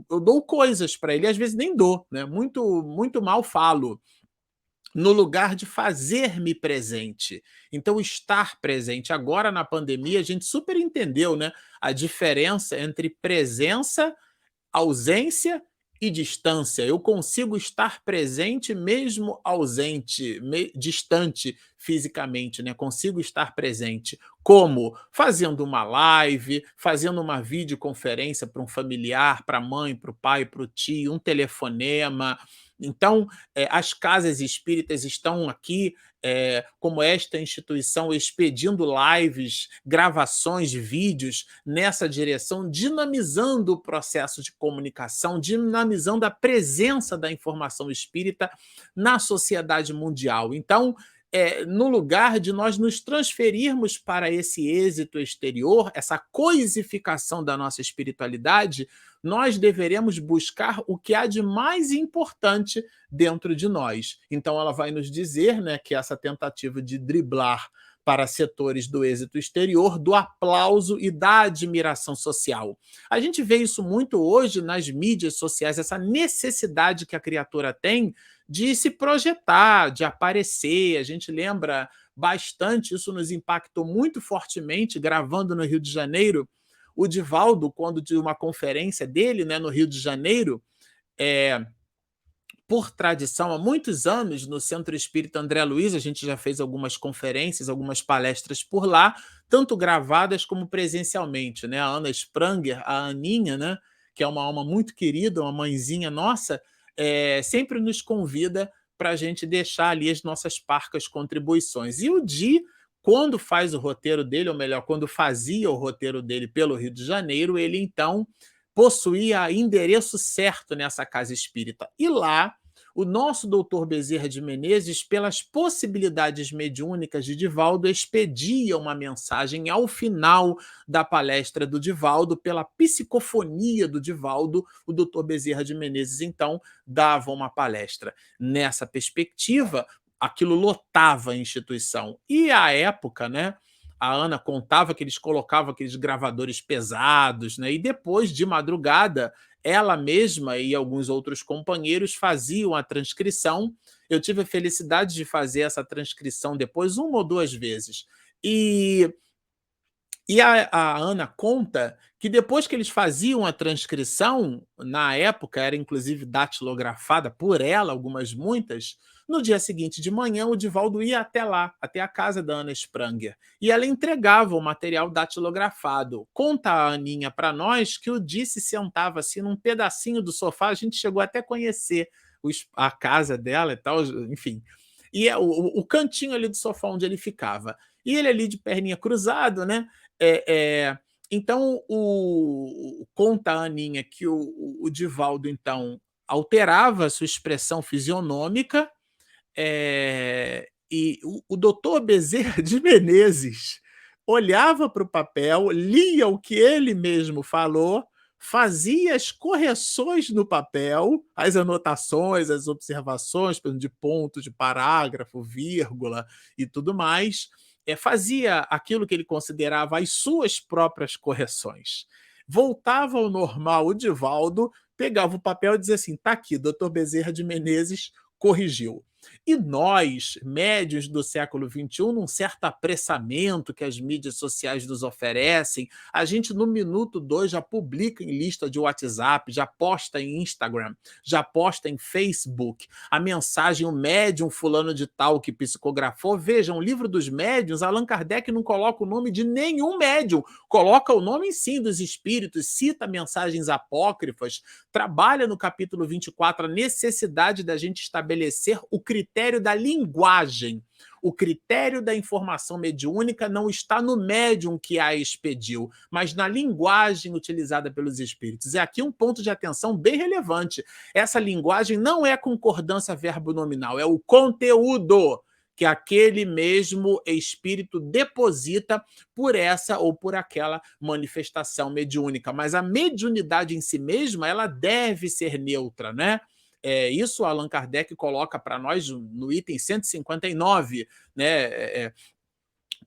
dou coisas para ele, às vezes nem dou, né? Muito mal falo, no lugar de fazer-me presente. Então, estar presente. Agora, na pandemia, a gente super entendeu, né, a diferença entre presença, ausência e distância. Eu consigo estar presente mesmo ausente, distante fisicamente, né? Consigo estar presente. Como? Fazendo uma live, fazendo uma videoconferência para um familiar, para a mãe, para o pai, para o tio, um telefonema. Então, as casas espíritas estão aqui, como esta instituição, expedindo lives, gravações, vídeos nessa direção, dinamizando o processo de comunicação, dinamizando a presença da informação espírita na sociedade mundial. Então, no lugar de nós nos transferirmos para esse êxito exterior, essa coisificação da nossa espiritualidade, nós deveremos buscar o que há de mais importante dentro de nós. Então, ela vai nos dizer, né, que essa tentativa de driblar para setores do êxito exterior, do aplauso e da admiração social. A gente vê isso muito hoje nas mídias sociais, essa necessidade que a criatura tem de se projetar, de aparecer. A gente lembra bastante, isso nos impactou muito fortemente, gravando no Rio de Janeiro, o Divaldo, quando de uma conferência dele, né, no Rio de Janeiro, por tradição, há muitos anos, no Centro Espírita André Luiz, a gente já fez algumas conferências, algumas palestras por lá, tanto gravadas como presencialmente, né? A Ana Spranger, a Aninha, né, que é uma alma muito querida, uma mãezinha nossa, sempre nos convida para a gente deixar ali as nossas parcas contribuições. E o Di, quando faz o roteiro dele, ou melhor, quando fazia o roteiro dele pelo Rio de Janeiro, ele então possuía endereço certo nessa casa espírita. E lá, o nosso doutor Bezerra de Menezes, pelas possibilidades mediúnicas de Divaldo, expedia uma mensagem ao final da palestra do Divaldo, pela psicofonia do Divaldo, o doutor Bezerra de Menezes, então, dava uma palestra. Nessa perspectiva, aquilo lotava a instituição. E à época, né, a Ana contava que eles colocavam aqueles gravadores pesados, né? E depois, de madrugada, ela mesma e alguns outros companheiros faziam a transcrição. Eu tive a felicidade de fazer essa transcrição depois, uma ou duas vezes. E a Ana conta que depois que eles faziam a transcrição, na época era inclusive datilografada por ela, muitas, no dia seguinte de manhã o Divaldo ia até lá, até a casa da Ana Spranger, e ela entregava o material datilografado. Conta a Aninha para nós que o Di se sentava assim num pedacinho do sofá, a gente chegou até a conhecer a casa dela e tal, enfim. E o cantinho ali do sofá onde ele ficava. E ele ali de perninha cruzado, né? Então, conta a Aninha que o Divaldo, então, alterava a sua expressão fisionômica, e o doutor Bezerra de Menezes olhava para o papel, lia o que ele mesmo falou, fazia as correções no papel, as anotações, as observações de ponto, de parágrafo, vírgula e tudo mais, fazia aquilo que ele considerava as suas próprias correções. Voltava ao normal o Divaldo, pegava o papel e dizia assim: está aqui, doutor Bezerra de Menezes corrigiu. E nós, médios do século XXI, num certo apressamento que as mídias sociais nos oferecem, a gente no minuto 2 já publica em lista de WhatsApp, já posta em Instagram, já posta em Facebook a mensagem, o médium fulano de tal que psicografou. Vejam, o livro dos médiuns, Allan Kardec não coloca o nome de nenhum médium, coloca o nome sim dos espíritos, cita mensagens apócrifas, trabalha no capítulo 24 a necessidade da gente estabelecer o critério da linguagem. O critério da informação mediúnica não está no médium que a expediu, mas na linguagem utilizada pelos espíritos. É aqui um ponto de atenção bem relevante. Essa linguagem não é concordância verbo-nominal, é o conteúdo. que aquele mesmo espírito deposita por essa ou por aquela manifestação mediúnica. Mas a mediunidade em si mesma, ela deve ser neutra, né? Isso Allan Kardec coloca para nós no item 159, né?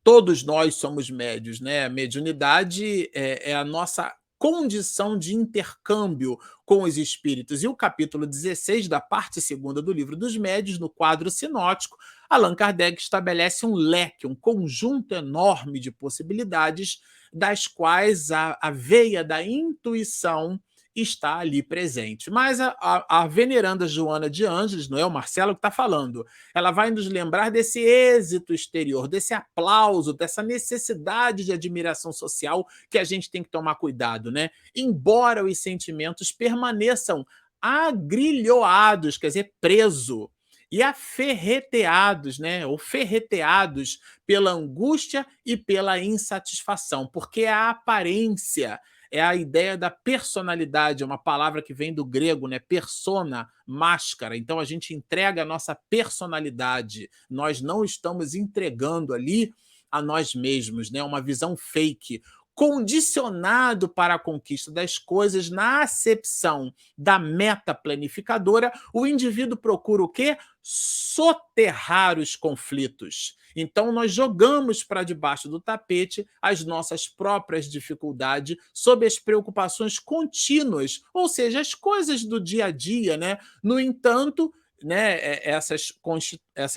Todos nós somos médios, né? A mediunidade é a nossa condição de intercâmbio com os espíritos. E o capítulo 16 da parte segunda do Livro dos Médios, no quadro sinótico, Allan Kardec estabelece um leque, um conjunto enorme de possibilidades, das quais a veia da intuição está ali presente. Mas a veneranda Joana de Ângeles, não é o Marcelo que está falando, ela vai nos lembrar desse êxito exterior, desse aplauso, dessa necessidade de admiração social que a gente tem que tomar cuidado, né? Embora os sentimentos permaneçam agrilhoados, quer dizer, preso, e aferreteados, né? Ou ferreteados pela angústia e pela insatisfação, porque a aparência é a ideia da personalidade, é uma palavra que vem do grego, né? Persona, máscara. Então a gente entrega a nossa personalidade. Nós não estamos entregando ali a nós mesmos, né? Uma visão fake, condicionado para a conquista das coisas na acepção da meta planificadora, o indivíduo procura o quê? Soterrar os conflitos. Então, nós jogamos para debaixo do tapete as nossas próprias dificuldades sob as preocupações contínuas, ou seja, as coisas do dia a dia, né? No entanto, né, essas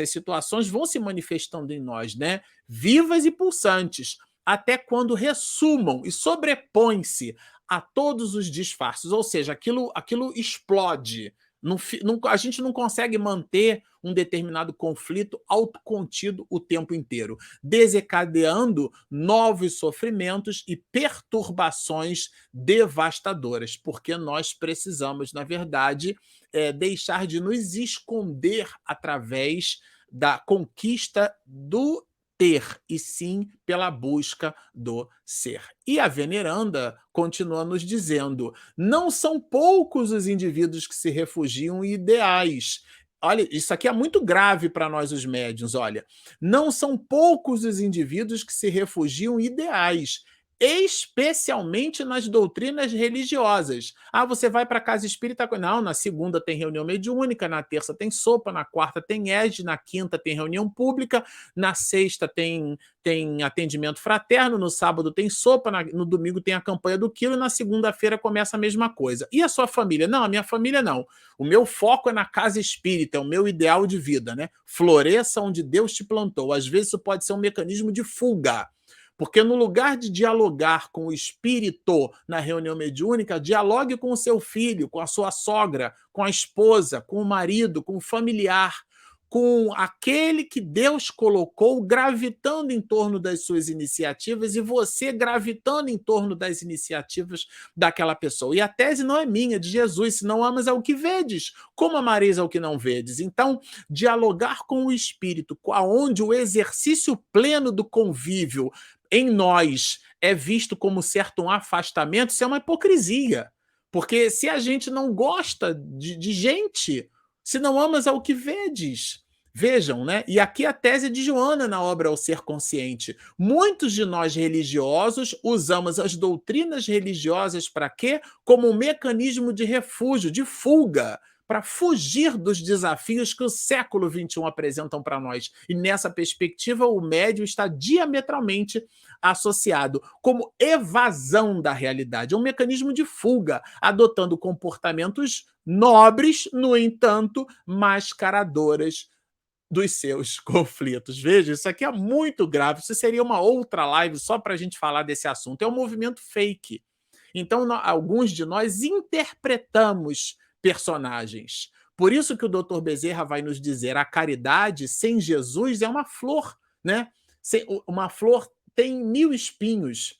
situações vão se manifestando em nós, né? Vivas e pulsantes, até quando ressumam e sobrepõem-se a todos os disfarces, ou seja, aquilo explode. A gente não consegue manter um determinado conflito autocontido o tempo inteiro, desencadeando novos sofrimentos e perturbações devastadoras, porque nós precisamos, na verdade, deixar de nos esconder através da conquista do ter, e sim pela busca do ser. E a veneranda continua nos dizendo: não são poucos os indivíduos que se refugiam em ideais. Olha, isso aqui é muito grave para nós, os médiuns. Olha, não são poucos os indivíduos que se refugiam em ideais, especialmente nas doutrinas religiosas. Ah, você vai para a casa espírita? Não, na segunda tem reunião mediúnica, na terça tem sopa, na quarta tem ED, na quinta tem reunião pública, na sexta tem atendimento fraterno, no sábado tem sopa, no domingo tem a campanha do quilo, e na segunda-feira começa a mesma coisa. E a sua família? Não, a minha família não. O meu foco é na casa espírita, é o meu ideal de vida, né? Floresça onde Deus te plantou. Às vezes isso pode ser um mecanismo de fuga, porque no lugar de dialogar com o espírito na reunião mediúnica, dialogue com o seu filho, com a sua sogra, com a esposa, com o marido, com o familiar, com aquele que Deus colocou gravitando em torno das suas iniciativas e você gravitando em torno das iniciativas daquela pessoa. E a tese não é minha, é de Jesus: se não amas ao que vedes, como amareis ao que não vedes? Então, dialogar com o espírito, aonde o exercício pleno do convívio em nós é visto como certo um afastamento, isso é uma hipocrisia. Porque se a gente não gosta de gente, se não amas ao que vedes. Vejam, né? E aqui a tese de Joana na obra O Ser Consciente. Muitos de nós religiosos usamos as doutrinas religiosas para quê? Como um mecanismo de refúgio, de fuga, para fugir dos desafios que o século XXI apresentam para nós. E nessa perspectiva, o médium está diametralmente associado como evasão da realidade, é um mecanismo de fuga, adotando comportamentos nobres, no entanto, mascaradoras dos seus conflitos. Veja, isso aqui é muito grave, isso seria uma outra live só para a gente falar desse assunto. É um movimento fake. Então, alguns de nós interpretamos personagens. Por isso que o Dr. Bezerra vai nos dizer: a caridade sem Jesus é uma flor, né? Uma flor tem 1000 espinhos.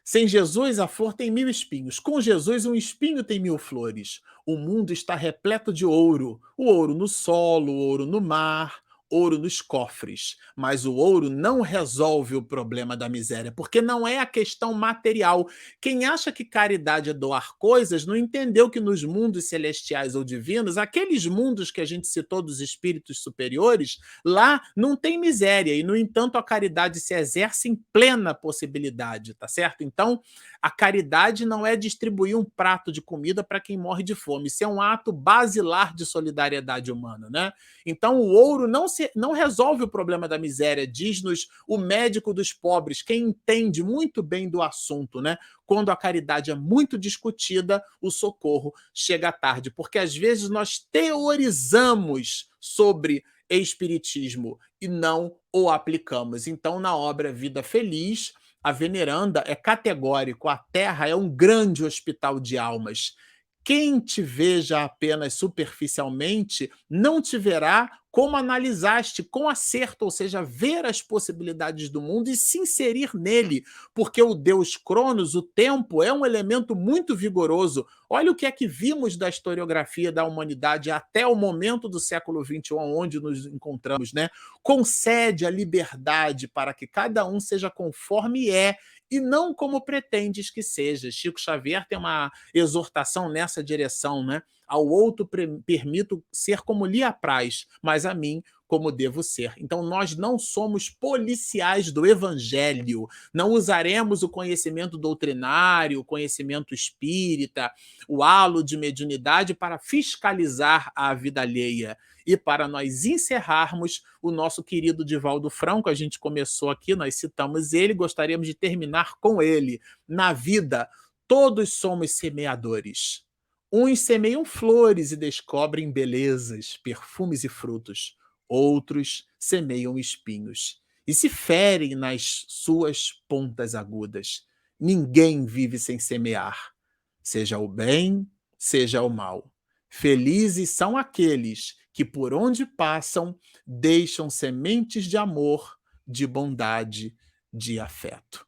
Sem Jesus, a flor tem 1000 espinhos. Com Jesus, um espinho tem 1000 flores. O mundo está repleto de ouro. O ouro no solo, o ouro no mar, ouro nos cofres, mas o ouro não resolve o problema da miséria, porque não é a questão material. Quem acha que caridade é doar coisas, não entendeu que nos mundos celestiais ou divinos, aqueles mundos que a gente citou dos espíritos superiores, lá não tem miséria, e no entanto a caridade se exerce em plena possibilidade, tá certo? Então, a caridade não é distribuir um prato de comida para quem morre de fome, isso é um ato basilar de solidariedade humana, né? Então, o ouro não resolve o problema da miséria, diz-nos o médico dos pobres, quem entende muito bem do assunto, né? Quando a caridade é muito discutida, o socorro chega tarde, porque às vezes nós teorizamos sobre espiritismo e não o aplicamos. Então, na obra Vida Feliz, a veneranda é categórico: a Terra é um grande hospital de almas. Quem te veja apenas superficialmente não te verá como analisaste com acerto, ou seja, ver as possibilidades do mundo e se inserir nele, porque o Deus Cronos, o tempo, é um elemento muito vigoroso. Olha o que é que vimos da historiografia da humanidade até o momento do século XXI, onde nos encontramos, né? Concede a liberdade para que cada um seja conforme é e não como pretendes que seja. Chico Xavier tem uma exortação nessa direção, né? Ao outro permito ser como lhe apraz, mas a mim como devo ser. Então nós não somos policiais do evangelho, não usaremos o conhecimento doutrinário, o conhecimento espírita, o halo de mediunidade para fiscalizar a vida alheia. E para nós encerrarmos, o nosso querido Divaldo Franco, a gente começou aqui, nós citamos ele, gostaríamos de terminar com ele. Na vida, todos somos semeadores. Uns semeiam flores e descobrem belezas, perfumes e frutos. Outros semeiam espinhos e se ferem nas suas pontas agudas. Ninguém vive sem semear, seja o bem, seja o mal. Felizes são aqueles que, por onde passam, deixam sementes de amor, de bondade, de afeto.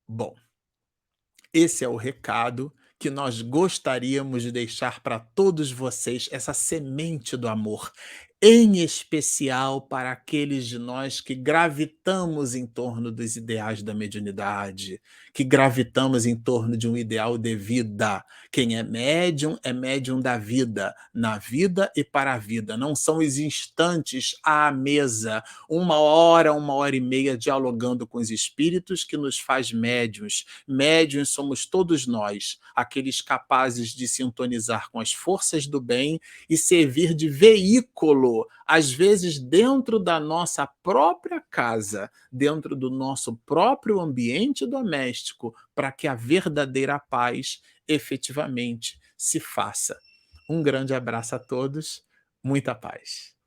Bom, esse é o recado que nós gostaríamos de deixar para todos vocês, essa semente do amor, em especial para aqueles de nós que gravitamos em torno dos ideais da mediunidade, que gravitamos em torno de um ideal de vida. Quem é médium da vida, na vida e para a vida. Não são os instantes à mesa, uma hora e meia dialogando com os espíritos que nos faz médiuns. Médiuns somos todos nós, aqueles capazes de sintonizar com as forças do bem e servir de veículo, às vezes dentro da nossa própria casa, dentro do nosso próprio ambiente doméstico, para que a verdadeira paz efetivamente se faça. Um grande abraço a todos, muita paz.